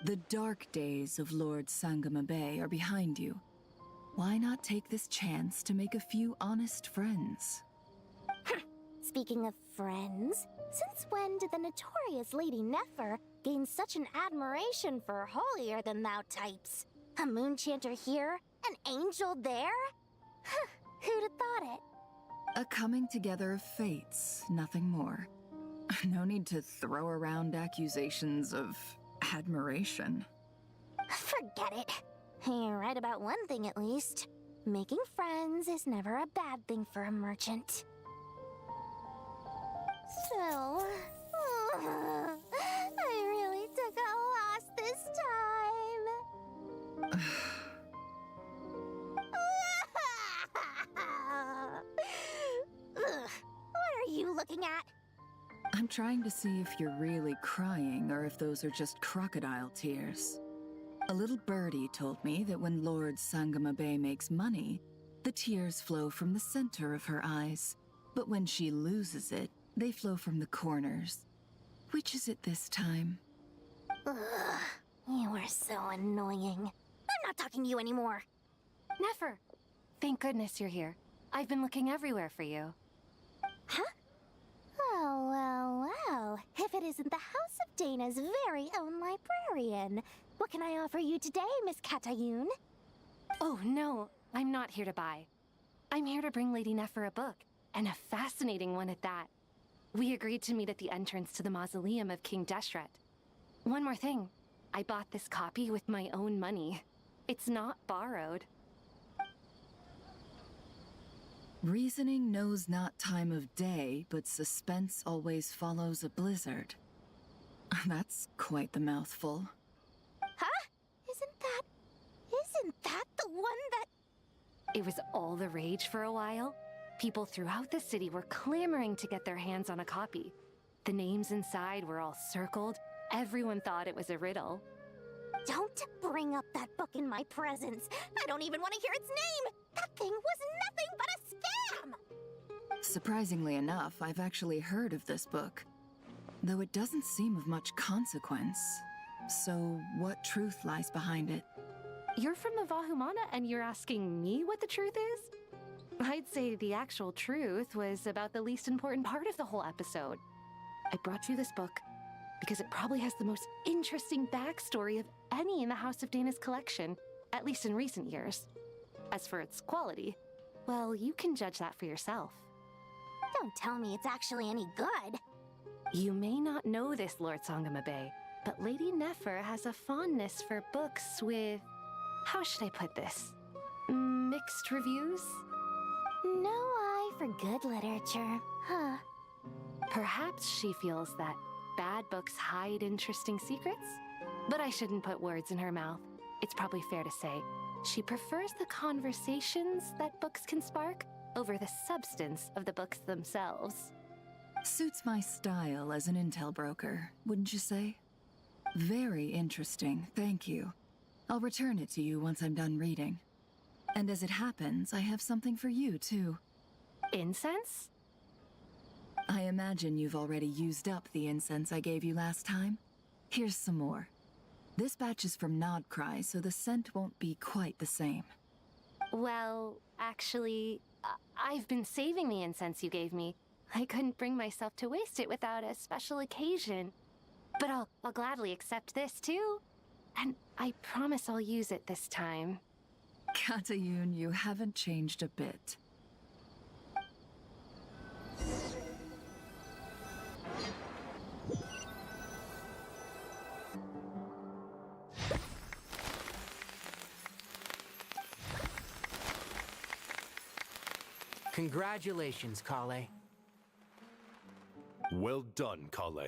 The dark days of Lord Sangamabe are behind you. Why not take this chance to make a few honest friends? Speaking of friends, since when did the notorious Lady Nefer gain such an admiration for holier-than-thou types? A moon chanter here, an angel there? Who'd have thought it? A coming together of fates, nothing more. No need to throw around accusations of admiration. Forget it. You're right about one thing at least. Making friends is never a bad thing for a merchant. So, I really took a loss this time. I'm trying to see if you're really crying or if those are just crocodile tears. A little birdie told me that when Lord Sangamabe makes money, the tears flow from the center of her eyes. But when she loses it, they flow from the corners. Which is it this time? Ugh, you are so annoying. I'm not talking to you anymore. Nefer! Thank goodness you're here. I've been looking everywhere for you. Huh? Oh, well. If it isn't the House of Dana's very own librarian. What can I offer you today, Miss Katayun? Oh, no. I'm not here to buy. I'm here to bring Lady Nefer a book, and a fascinating one at that. We agreed to meet at the entrance to the mausoleum of King Deshret. One more thing. I bought this copy with my own money. It's not borrowed. Reasoning knows not time of day, but suspense always follows a blizzard. That's quite the mouthful. Huh? Isn't that the one that... It was all the rage for a while. People throughout the city were clamoring to get their hands on a copy. The names inside were all circled. Everyone thought it was a riddle. Don't bring up that book in my presence. I don't even want to hear its name. That thing was nothing but a scam. Surprisingly enough, I've actually heard of this book, though it doesn't seem of much consequence. So, what truth lies behind it? You're from the Vahumana and you're asking me what the truth is? I'd say the actual truth was about the least important part of the whole episode. I brought you this book because it probably has the most interesting backstory of any in the House of Dana's collection, at least in recent years. As for its quality, well, you can judge that for yourself. Don't tell me it's actually any good. You may not know this, Lord Sangamabe, but Lady Nefer has a fondness for books with... how should I put this? Mixed reviews? No eye for good literature, huh? Perhaps she feels that bad books hide interesting secrets? But I shouldn't put words in her mouth. It's probably fair to say she prefers the conversations that books can spark over the substance of the books themselves. Suits my style as an intel broker, wouldn't you say? Very interesting, thank you. I'll return it to you once I'm done reading. And as it happens, I have something for you, too. Incense? I imagine you've already used up the incense I gave you last time. Here's some more. This batch is from Nodcry, so the scent won't be quite the same. Well, actually, I've been saving the incense you gave me. I couldn't bring myself to waste it without a special occasion. But I'll gladly accept this, too. And I promise I'll use it this time. Katayun, you haven't changed a bit. Congratulations, Kale. Well done, Kale.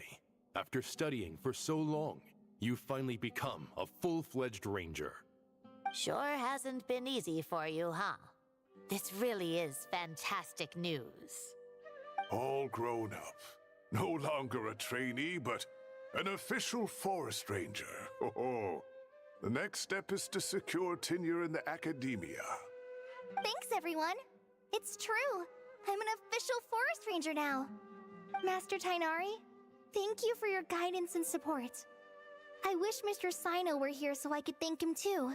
After studying for so long, you've finally become a full-fledged ranger. Sure hasn't been easy for you, huh? This really is fantastic news. All grown up. No longer a trainee, but an official forest ranger. Oh, the next step is to secure tenure in the academia. Thanks, everyone. It's true. I'm an official forest ranger now. Master Tainari, thank you for your guidance and support. I wish Mr. Sino were here so I could thank him too.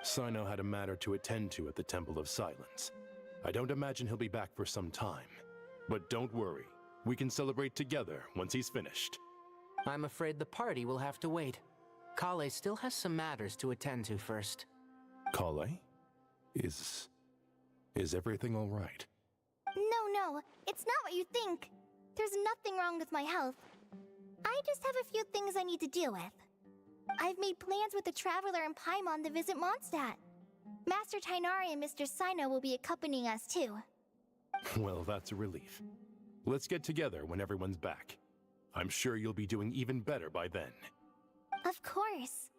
Sino had a matter to attend to at the Temple of Silence. I don't imagine he'll be back for some time. But don't worry, we can celebrate together once he's finished. I'm afraid the party will have to wait. Kale still has some matters to attend to first. Kale? Is everything all right? No, it's not what you think. There's nothing wrong with my health. I just have a few things I need to deal with. I've made plans with the Traveler and Paimon to visit Mondstadt. Master Tainari and Mr. Sino will be accompanying us too. Well, that's a relief. Let's get together when everyone's back. I'm sure you'll be doing even better by then. Of course.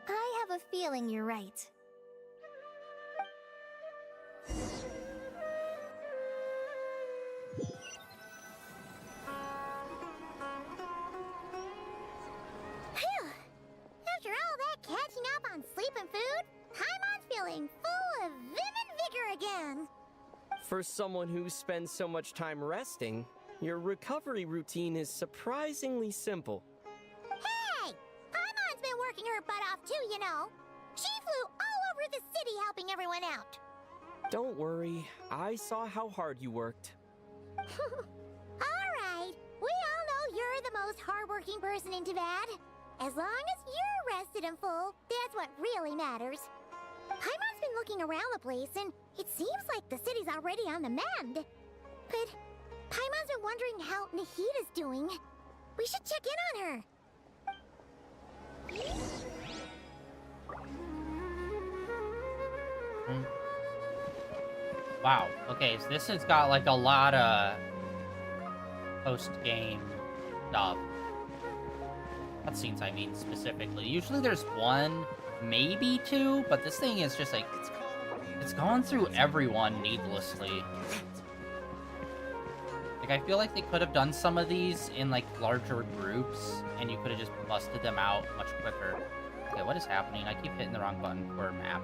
I have a feeling you're right. For someone who spends so much time resting, your recovery routine is surprisingly simple. Hey! Paimon's been working her butt off too, you know. She flew all over the city helping everyone out. Don't worry, I saw how hard you worked. Alright, we all know you're the most hardworking person in Teyvat. As long as you're rested and full, that's what really matters. Paimon's been looking around the place, and it seems like the city's already on the mend. But Paimon's been wondering how Nahida's doing. We should check in on her. Wow. Okay, so this has got like a lot of post-game stuff. Cutscenes, I mean, specifically. Usually there's one, maybe two, but this thing is just like, it's gone through everyone needlessly. Like, I feel like they could have done some of these in like larger groups, and you could have just busted them out much quicker. Okay, what is happening? I keep hitting the wrong button for a map.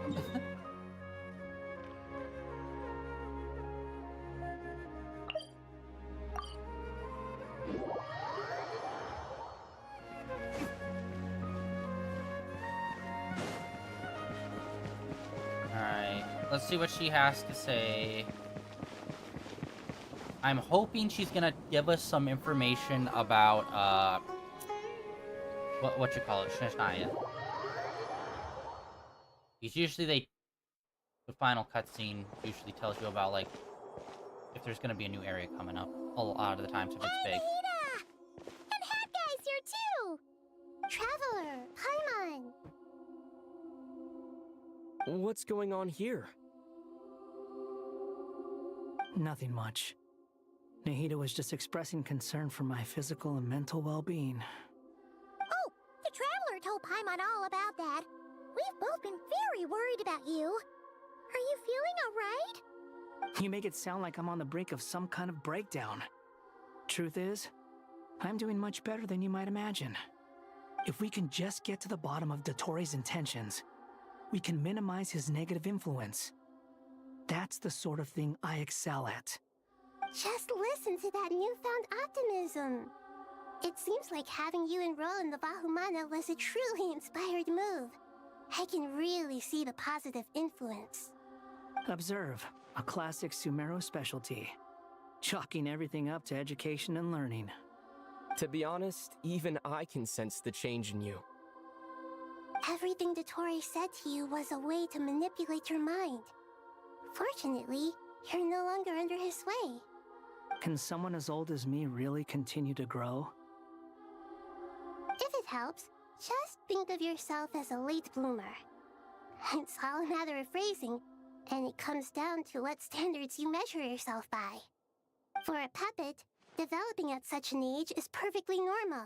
Alright, let's see what she has to say. I'm hoping she's gonna give us some information about, what you call it, Shishnaya. Because usually the final cutscene usually tells you about, like, if there's gonna be a new area coming up. A lot of the times if it's big. Nahida! And Hat Guy's here too! Traveler, Paimon! What's going on here? Nothing much. Nahida was just expressing concern for my physical and mental well-being. Oh, the Traveler told Paimon all about that. We've both been very worried about you. Are you feeling alright? You make it sound like I'm on the brink of some kind of breakdown. Truth is, I'm doing much better than you might imagine. If we can just get to the bottom of Dottoro's intentions, we can minimize his negative influence. That's the sort of thing I excel at. Just listen to that newfound optimism. It seems like having you enroll in the Vahumana was a truly inspired move. I can really see the positive influence. Observe, a classic Sumeru specialty. Chalking everything up to education and learning. To be honest, even I can sense the change in you. Everything Dottori said to you was a way to manipulate your mind. Fortunately, you're no longer under his sway. Can someone as old as me really continue to grow? If it helps, just think of yourself as a late bloomer. It's all a matter of phrasing, and it comes down to what standards you measure yourself by. For a puppet, developing at such an age is perfectly normal.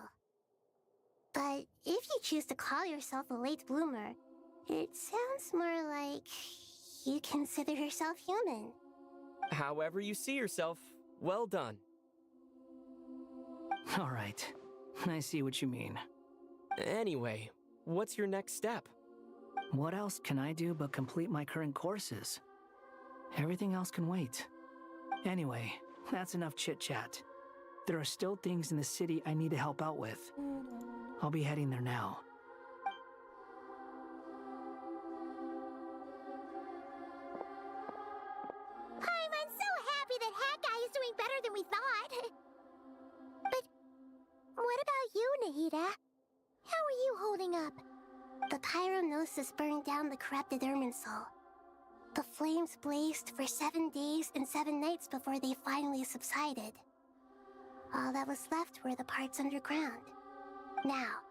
But if you choose to call yourself a late bloomer, it sounds more like you consider yourself human. However you see yourself, well done. All right, I see what you mean. Anyway, what's your next step? What else can I do but complete my current courses? Everything else can wait. Anyway, that's enough chit-chat. There are still things in the city I need to help out with. I'll be heading there now. I'm so happy that Hat Guy is doing better than we thought. But what about you, Nahida? How are you holding up? The pyronosis burned down the corrupted Irminsul. The flames blazed for 7 days and 7 nights before they finally subsided. All that was left were the parts underground. Now,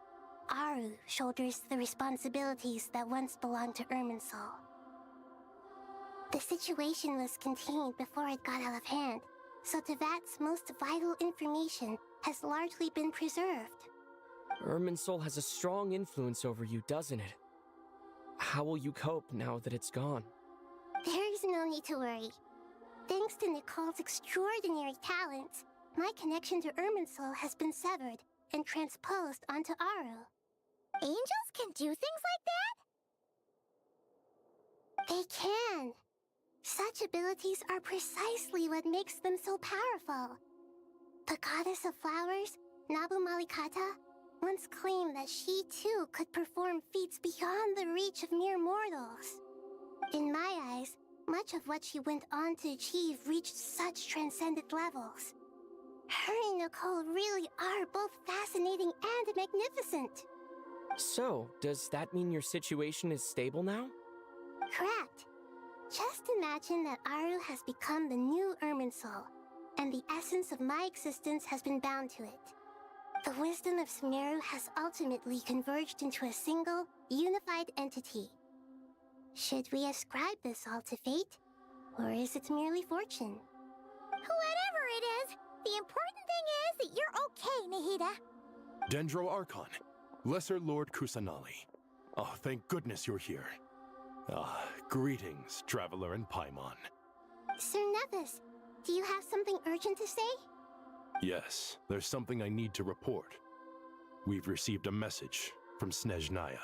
Aru shoulders the responsibilities that once belonged to Irminsul. The situation was contained before it got out of hand, so Teyvat's most vital information has largely been preserved. Irminsul has a strong influence over you, doesn't it? How will you cope now that it's gone? There is no need to worry. Thanks to Nicole's extraordinary talents, my connection to Irminsul has been severed and transposed onto Aru. Angels can do things like that? They can. Such abilities are precisely what makes them so powerful. The goddess of flowers, Nabu Malikata, once claimed that she too could perform feats beyond the reach of mere mortals. In my eyes, much of what she went on to achieve reached such transcendent levels. Her and Nicole really are both fascinating and magnificent. So, does that mean your situation is stable now? Correct. Just imagine that Aru has become the new Irminsul, and the essence of my existence has been bound to it. The wisdom of Sumeru has ultimately converged into a single, unified entity. Should we ascribe this all to fate, or is it merely fortune? Whatever it is, the important thing is that you're okay, Nahida. Dendro Archon, Lesser Lord Kusanali. Oh, thank goodness you're here. Greetings, Traveler and Paimon. Sir Nevis, do you have something urgent to say? Yes, there's something I need to report. We've received a message from Snezhnaya.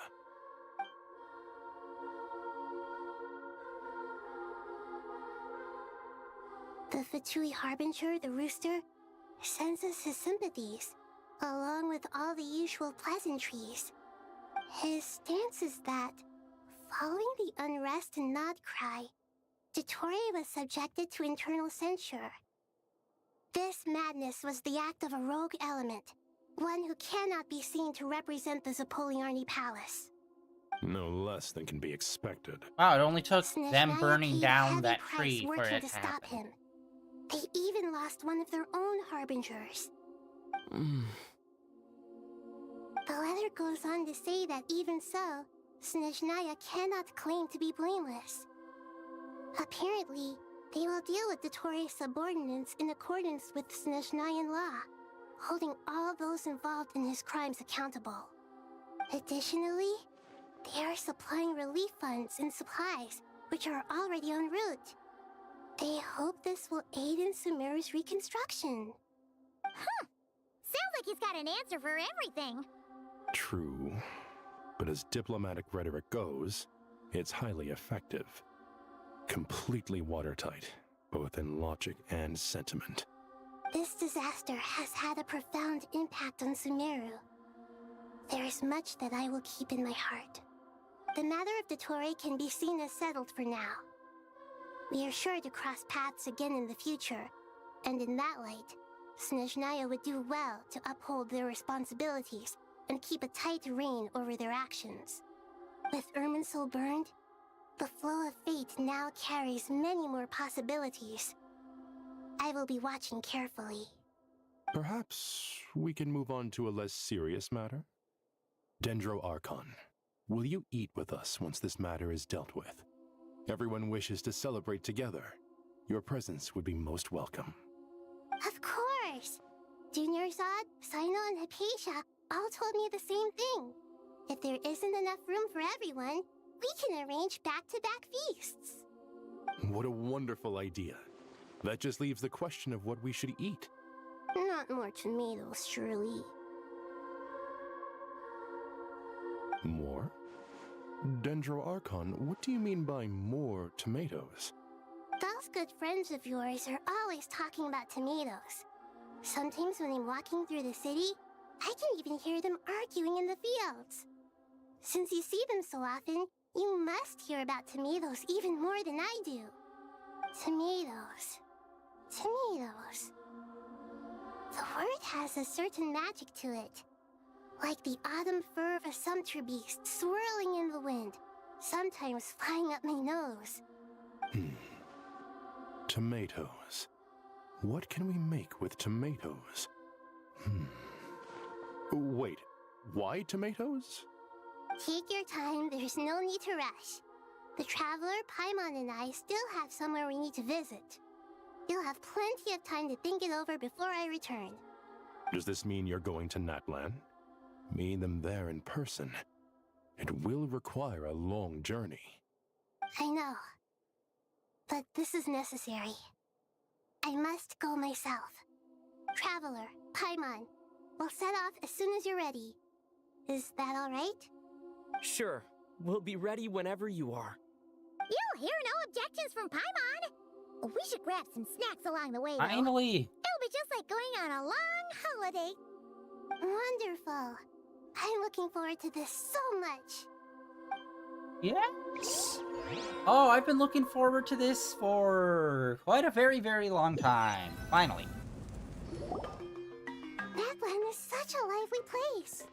The Fatui Harbinger, the Rooster, sends us his sympathies, along with all the usual pleasantries. His stance is that, following the unrest and Nod Cry, Dottore was subjected to internal censure. This madness was the act of a rogue element, one who cannot be seen to represent the Zapoliarni Palace. No less than can be expected. Wow, it only took Snezhnaya them burning paid down heavy that price tree for working it to to stop happen. him. They even lost one of their own harbingers. The letter goes on to say that even so, Snezhnaya cannot claim to be blameless. Apparently, they will deal with Dottore's subordinates in accordance with Snezhnayan law, holding all those involved in his crimes accountable. Additionally, they are supplying relief funds and supplies, which are already en route. They hope this will aid in Sumeru's reconstruction. Sounds like he's got an answer for everything. True. But as diplomatic rhetoric goes, it's highly effective. Completely watertight, both in logic and sentiment. This disaster has had a profound impact on Sumeru. There is much that I will keep in my heart. The matter of Dottore can be seen as settled for now. We are sure to cross paths again in the future, and in that light, Snezhnaya would do well to uphold their responsibilities and keep a tight rein over their actions. With Irminsul burned, the flow of fate now carries many more possibilities. I will be watching carefully. Perhaps we can move on to a less serious matter? Dendro Archon, will you eat with us once this matter is dealt with? Everyone wishes to celebrate together. Your presence would be most welcome. Of course! Junior Zod, Sino, and Hypatia all told me the same thing. If there isn't enough room for everyone, we can arrange back-to-back feasts. What a wonderful idea. That just leaves the question of what we should eat. Not more tomatoes, surely. More? Dendro Archon, what do you mean by more tomatoes? Those good friends of yours are always talking about tomatoes. Sometimes when I'm walking through the city, I can even hear them arguing in the fields. Since you see them so often, you must hear about tomatoes even more than I do. Tomatoes. Tomatoes. The word has a certain magic to it. Like the autumn fur of a sumpter beast swirling in the wind, sometimes flying up my nose. Tomatoes. What can we make with tomatoes? Wait, why tomatoes? Take your time, there's no need to rush. The Traveler, Paimon, and I still have somewhere we need to visit. You'll have plenty of time to think it over before I return. Does this mean you're going to Natlan? Meeting them there in person. It will require a long journey. I know. But this is necessary. I must go myself. Traveler, Paimon, we'll set off as soon as you're ready. Is that all right? Sure. We'll be ready whenever you are. You'll hear no objections from Paimon. We should grab some snacks along the way, though. Finally! It'll be just like going on a long holiday. Wonderful. I'm looking forward to this so much. Yes! Oh, I've been looking forward to this for quite a very, very long time. Finally. That land is such a lively place.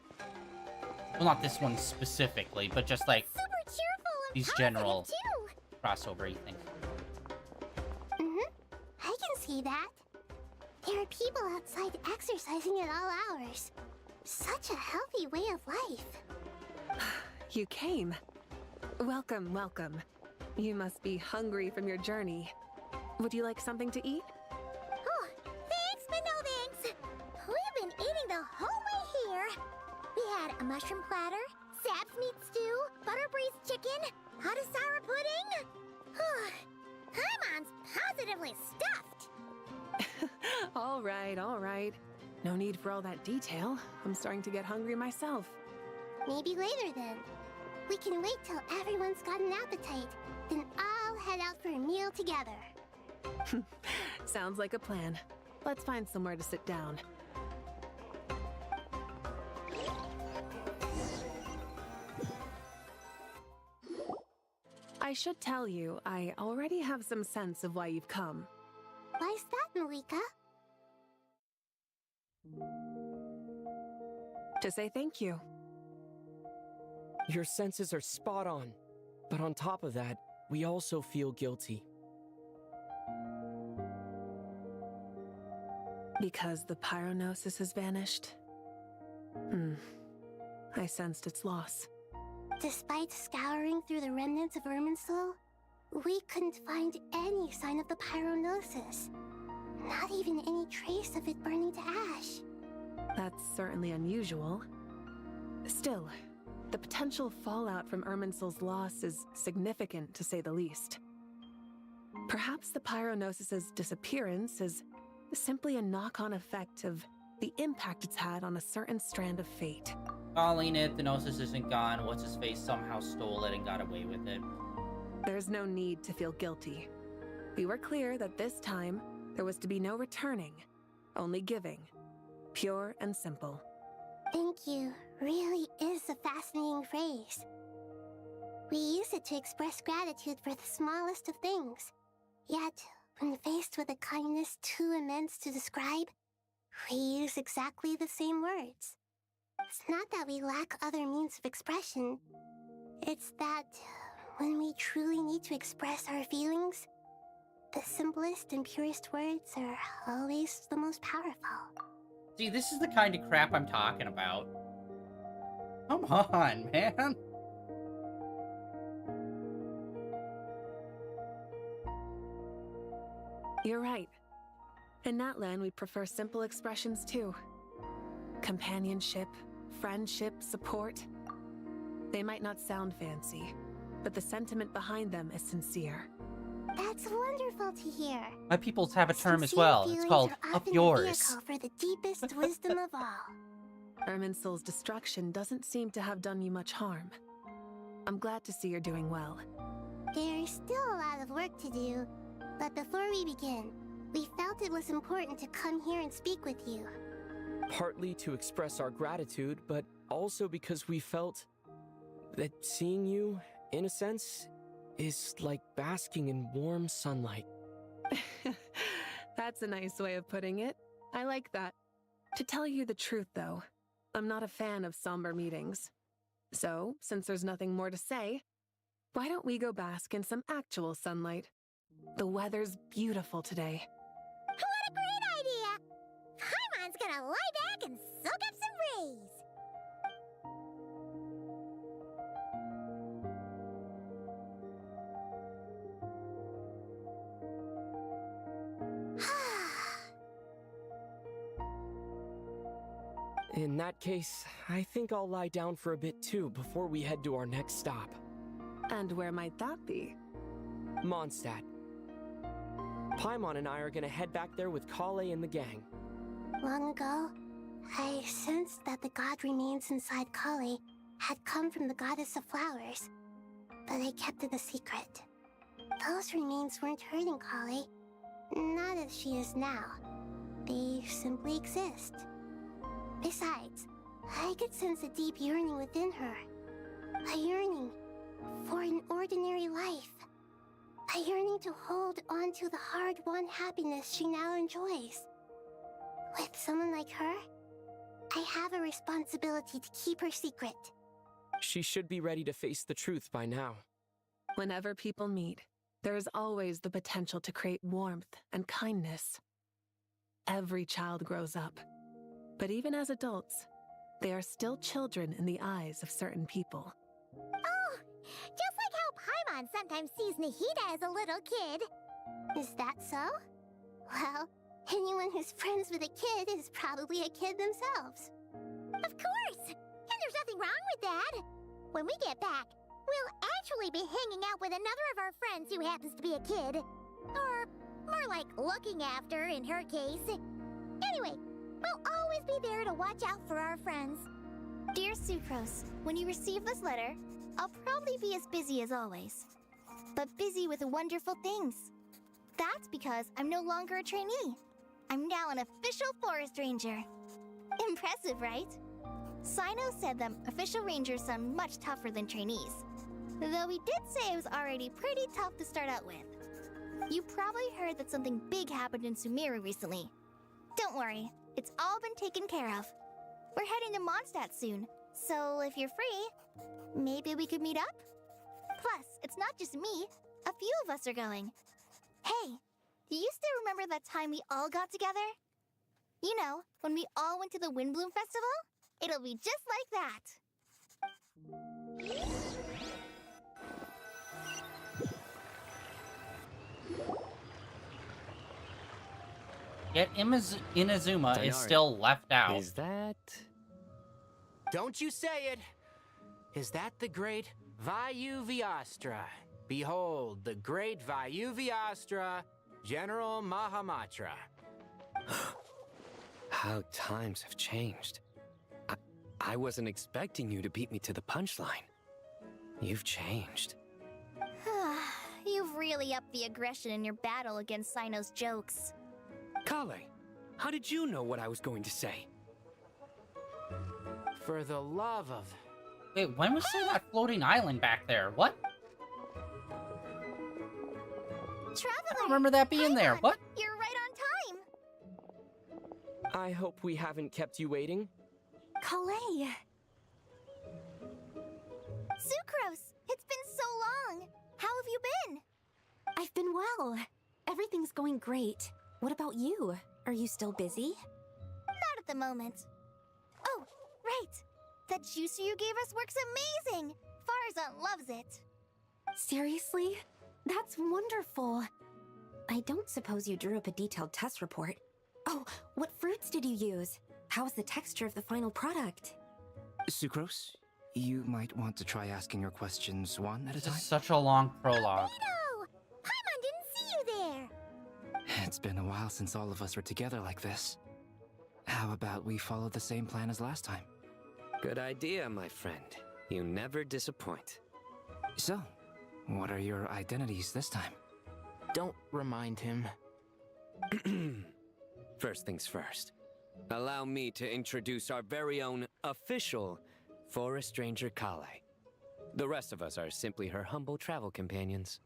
Well, not this one specifically, but just like Super cheerful and these positive, general too. crossover things. I can see that. There are people outside exercising at all hours. Such a healthy way of life. You came. Welcome, welcome. You must be hungry from your journey. Would you like something to eat? Oh, thanks, but no thanks. We've been eating the whole way here. We had a mushroom platter, sap's meat stew, butter braised chicken, hadasara pudding. Paimon's positively stuffed. All right, all right. No need for all that detail. I'm starting to get hungry myself. Maybe later then. We can wait till everyone's got an appetite. Then I'll head out for a meal together. Sounds like a plan. Let's find somewhere to sit down. I should tell you, I already have some sense of why you've come. Why's that, Malika? To say thank you. Your senses are spot on. But on top of that, we also feel guilty. Because the pyronosis has vanished? I sensed its loss. Despite scouring through the remnants of Irminsul, we couldn't find any sign of the pyronosis. Not even any trace of it burning to ash. That's certainly unusual. Still, the potential fallout from Irminsul's loss is significant, to say the least. Perhaps the pyronosis's disappearance is simply a knock-on effect of the impact it's had on a certain strand of fate. Calling it, the Gnosis isn't gone. What's-his-face somehow stole it and got away with it. There's no need to feel guilty. We were clear that this time, there was to be no returning, only giving. Pure and simple. Thank you really is a fascinating phrase. We use it to express gratitude for the smallest of things. Yet, when faced with a kindness too immense to describe, we use exactly the same words. It's not that we lack other means of expression. It's that when we truly need to express our feelings, the simplest and purest words are always the most powerful. See, this is the kind of crap I'm talking about. Come on, man. You're right. In that land, we prefer simple expressions too. Companionship, friendship, support. They might not sound fancy, but the sentiment behind them is sincere. That's wonderful to hear. My peoples have a term as Sincere well. It's feelings called are up often yours. A vehicle for the deepest wisdom of all. Irminsul's destruction doesn't seem to have done you much harm. I'm glad to see you're doing well. There's still a lot of work to do, but before we begin, we felt it was important to come here and speak with you. Partly to express our gratitude, but also because we felt that seeing you, in a sense, is like basking in warm sunlight. That's a nice way of putting it. I like that. To tell you the truth, though, I'm not a fan of somber meetings. So, since there's nothing more to say, why don't we go bask in some actual sunlight? The weather's beautiful today. What a great idea! Paimon's gonna lie back and soak up some rays. In that case, I think I'll lie down for a bit too before we head to our next stop. And where might that be? Mondstadt. Paimon and I are gonna head back there with Kale and the gang. Long ago, I sensed that the god remains inside Kale had come from the goddess of flowers, but I kept it a secret. Those remains weren't hurting Kale. Not as she is now. They simply exist. Besides, I could sense a deep yearning within her. A yearning for an ordinary life. A yearning to hold on to the hard-won happiness she now enjoys. With someone like her, I have a responsibility to keep her secret. She should be ready to face the truth by now. Whenever people meet, there is always the potential to create warmth and kindness. Every child grows up, but even as adults, they are still children in the eyes of certain people. Oh, just like how Paimon sometimes sees Nahida as a little kid. Is that so? Well, anyone who's friends with a kid is probably a kid themselves. Of course! And there's nothing wrong with that. When we get back, we'll actually be hanging out with another of our friends who happens to be a kid. Or more like looking after, in her case. Anyway, we'll always be there to watch out for our friends. Dear Sucrose, when you receive this letter, I'll probably be as busy as always. But busy with wonderful things. That's because I'm no longer a trainee. I'm now an official forest ranger. Impressive, right? Sino said that official rangers sound much tougher than trainees. Though he did say it was already pretty tough to start out with. You probably heard that something big happened in Sumeru recently. Don't worry, it's all been taken care of. We're heading to Mondstadt soon, so if you're free, maybe we could meet up? Plus, it's not just me, a few of us are going. Hey, do you still remember that time we all got together? You know, when we all went to the Windbloom Festival? It'll be just like that. Yet Inazuma is Dainari, still left out. Is that... Don't you say it! Is that the great Vayu Vyastra? Behold, the great Vayu Vyastra, General Mahamatra. How times have changed. I wasn't expecting you to beat me to the punchline. You've changed. You've really upped the aggression in your battle against Sino's jokes. Kale, how did you know what I was going to say? For the love of... Wait, when was there that floating island back there? What? Traveler! I don't remember that being there. What? You're right on time! I hope we haven't kept you waiting. Kale! Sucrose! It's been so long! How have you been? I've been well. Everything's going great. What about you? Are you still busy? Not at the moment. Oh, right! That juicer you gave us works amazing! Farzan loves it! Seriously? That's wonderful. I don't suppose you drew up a detailed test report. Oh, what fruits did you use? How's the texture of the final product? Sucrose, you might want to try asking your questions one at a time. This is such a long prologue. No! Paimon didn't see you there! It's been a while since all of us were together like this. How about we follow the same plan as last time? Good idea, my friend. You never disappoint. So, what are your identities this time? Don't remind him. First things first. Allow me to introduce our very own official Forest Ranger Kale. The rest of us are simply her humble travel companions.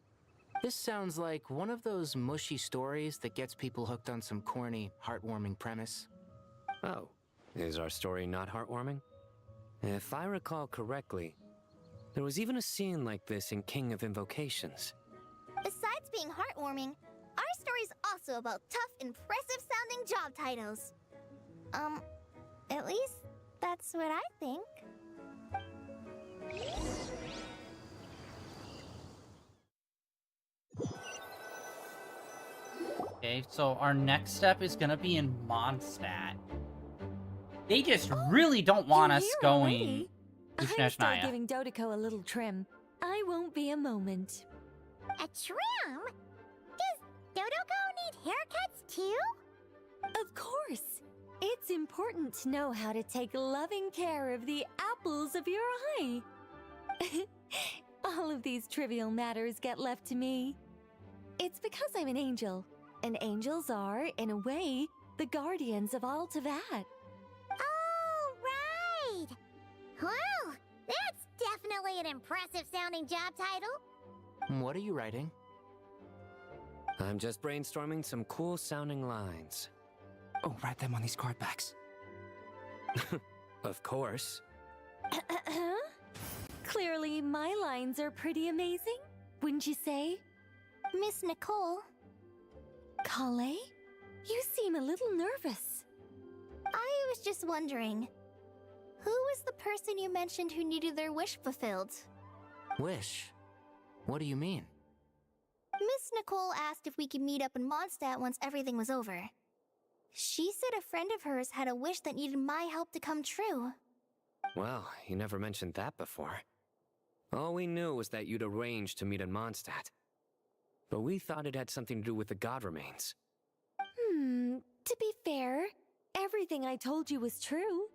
This sounds like one of those mushy stories that gets people hooked on some corny, heartwarming premise. Oh, is our story not heartwarming? If I recall correctly, there was even a scene like this in King of Invocations. Besides being heartwarming, our story's also about tough, impressive-sounding job titles. At least that's what I think. Okay, so our next step is gonna be in Mondstadt. They just really don't want us going to I'm still Shnaya. giving Dodiko a little trim. I won't be a moment. A trim? Does Dodoko need haircuts too? Of course. It's important to know how to take loving care of the apples of your eye. All of these trivial matters get left to me. It's because I'm an angel. And angels are, in a way, the guardians of all Teyvat. Oh, right! Well, that's definitely an impressive sounding job title. What are you writing? I'm just brainstorming some cool sounding lines. Oh, write them on these card backs. Of course. Clearly, my lines are pretty amazing, wouldn't you say? Miss Nicole. Kale? You seem a little nervous. I was just wondering, who was the person you mentioned who needed their wish fulfilled? Wish? What do you mean? Miss Nicole asked if we could meet up in Mondstadt once everything was over. She said a friend of hers had a wish that needed my help to come true. Well, you never mentioned that before. All we knew was that you'd arranged to meet in Mondstadt. But we thought it had something to do with the god remains. To be fair, everything I told you was true.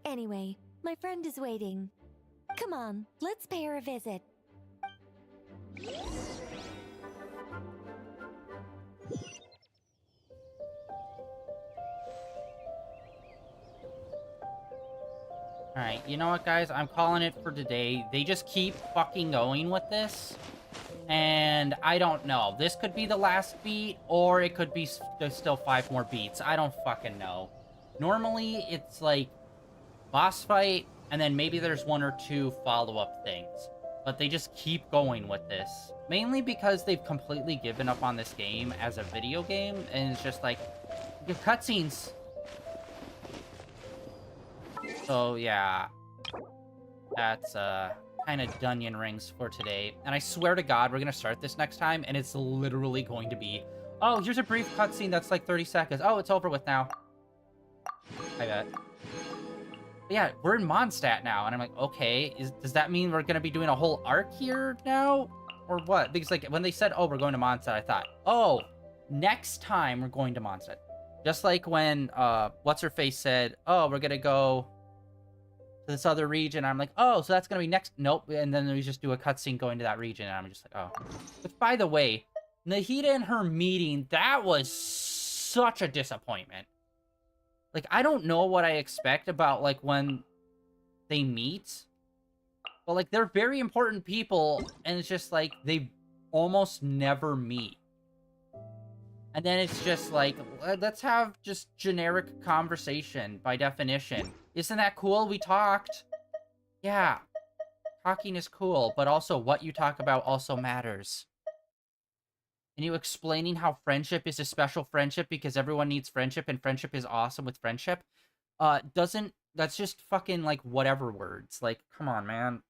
Anyway, my friend is waiting. Come on, let's pay her a visit. Alright, you know what, guys? I'm calling it for today. They just keep fucking going with this. And I don't know. This could be the last beat, or it could be there's still 5 more beats. I don't fucking know. Normally, it's like boss fight, and then maybe there's 1 or 2 follow-up things. But they just keep going with this. Mainly because they've completely given up on this game as a video game, and it's just like, give cutscenes. So, yeah. That's, kind of Dunyan Rings for today. And I swear to God, we're gonna start this next time, and it's literally going to be, oh, here's a brief cutscene that's like 30 seconds. Oh, it's over with now. I bet. But yeah, we're in Mondstadt now, and I'm like, okay, does that mean we're gonna be doing a whole arc here now? Or what? Because, like, when they said, oh, we're going to Mondstadt, I thought, oh, next time we're going to Mondstadt. Just like when, What's-Her-Face said, oh, we're gonna go to this other region. I'm like, oh, so that's gonna be next. Nope. And then we just do a cutscene going to that region, and I'm just like, oh. Which, by the way, Nahida and her meeting, that was such a disappointment. Like, I don't know what I expect about, like, when they meet. But, like, they're very important people, and it's just, like, they almost never meet. And then it's just like, let's have just generic conversation by definition. Isn't that cool? We talked. Yeah. Talking is cool, but also what you talk about also matters. And you explaining how friendship is a special friendship because everyone needs friendship and friendship is awesome with friendship. That's just fucking, like, whatever words. Like, come on, man.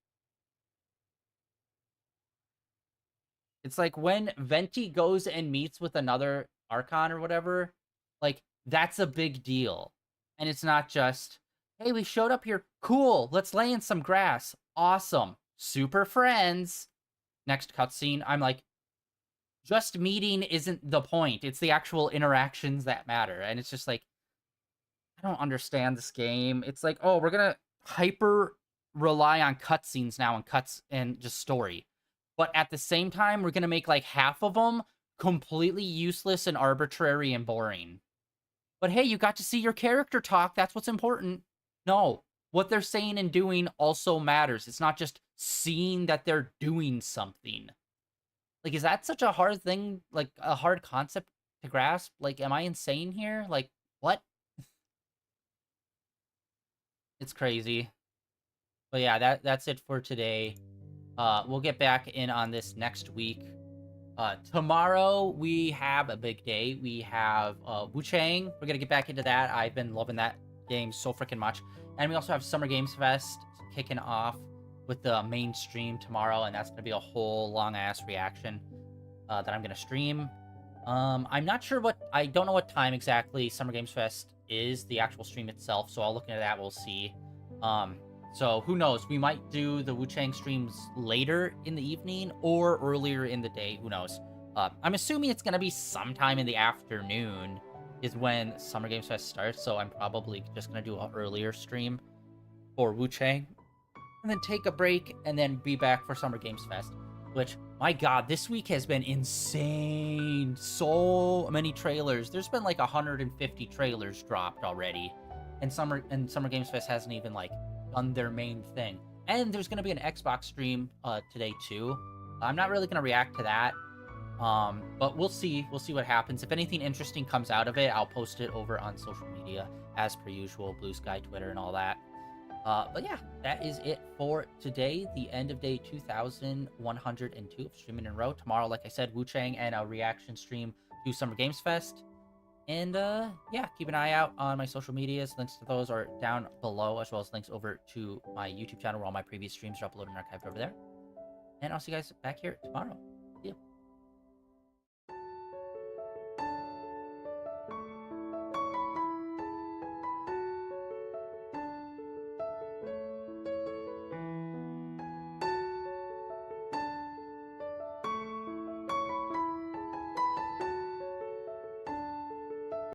It's like when Venti goes and meets with another Archon or whatever, like, that's a big deal. And it's not just, hey, we showed up here. Cool, let's lay in some grass. Awesome. Super friends. Next cutscene, I'm like, just meeting isn't the point. It's the actual interactions that matter. And it's just like, I don't understand this game. It's like, oh, we're gonna hyper rely on cutscenes now and just story. But at the same time, we're gonna make like half of them completely useless and arbitrary and boring. But hey, you got to see your character talk. That's what's important. No, what they're saying and doing also matters. It's not just seeing that they're doing something. Like, is that such a hard thing? Like, a hard concept to grasp? Like, am I insane here? Like, what? It's crazy. But yeah, that's it for today. We'll get back in on this next week. Tomorrow, we have a big day. We have Wu Chang. We're gonna get back into that. I've been loving that game so freaking much. And we also have Summer Games Fest kicking off with the main stream tomorrow, and that's gonna be a whole long-ass reaction that I'm gonna stream. I'm not sure I don't know what time exactly Summer Games Fest is, the actual stream itself, so I'll look into that, we'll see. So who knows, we might do the Wu Chang streams later in the evening or earlier in the day, who knows. I'm assuming it's gonna be sometime in the afternoon is when Summer Games Fest starts, so I'm probably just gonna do an earlier stream for Wu Chang, and then take a break, and then be back for Summer Games Fest, which My god, this week has been insane. So many trailers. There's been like 150 trailers dropped already. And Summer Games Fest hasn't even like done their main thing. And there's going to be an Xbox stream today too. I'm not really going to react to that. But we'll see. We'll see what happens. If anything interesting comes out of it, I'll post it over on social media as per usual, Blue Sky, Twitter, and all that. But yeah, that is it for today. The end of day 2102 of Streaming in a Row. Tomorrow, like I said, Wu Chang and a reaction stream to Summer Games Fest. And yeah, keep an eye out on my social medias. Links to those are down below, as well as links over to my YouTube channel where all my previous streams are uploaded and archived over there. And I'll see you guys back here tomorrow.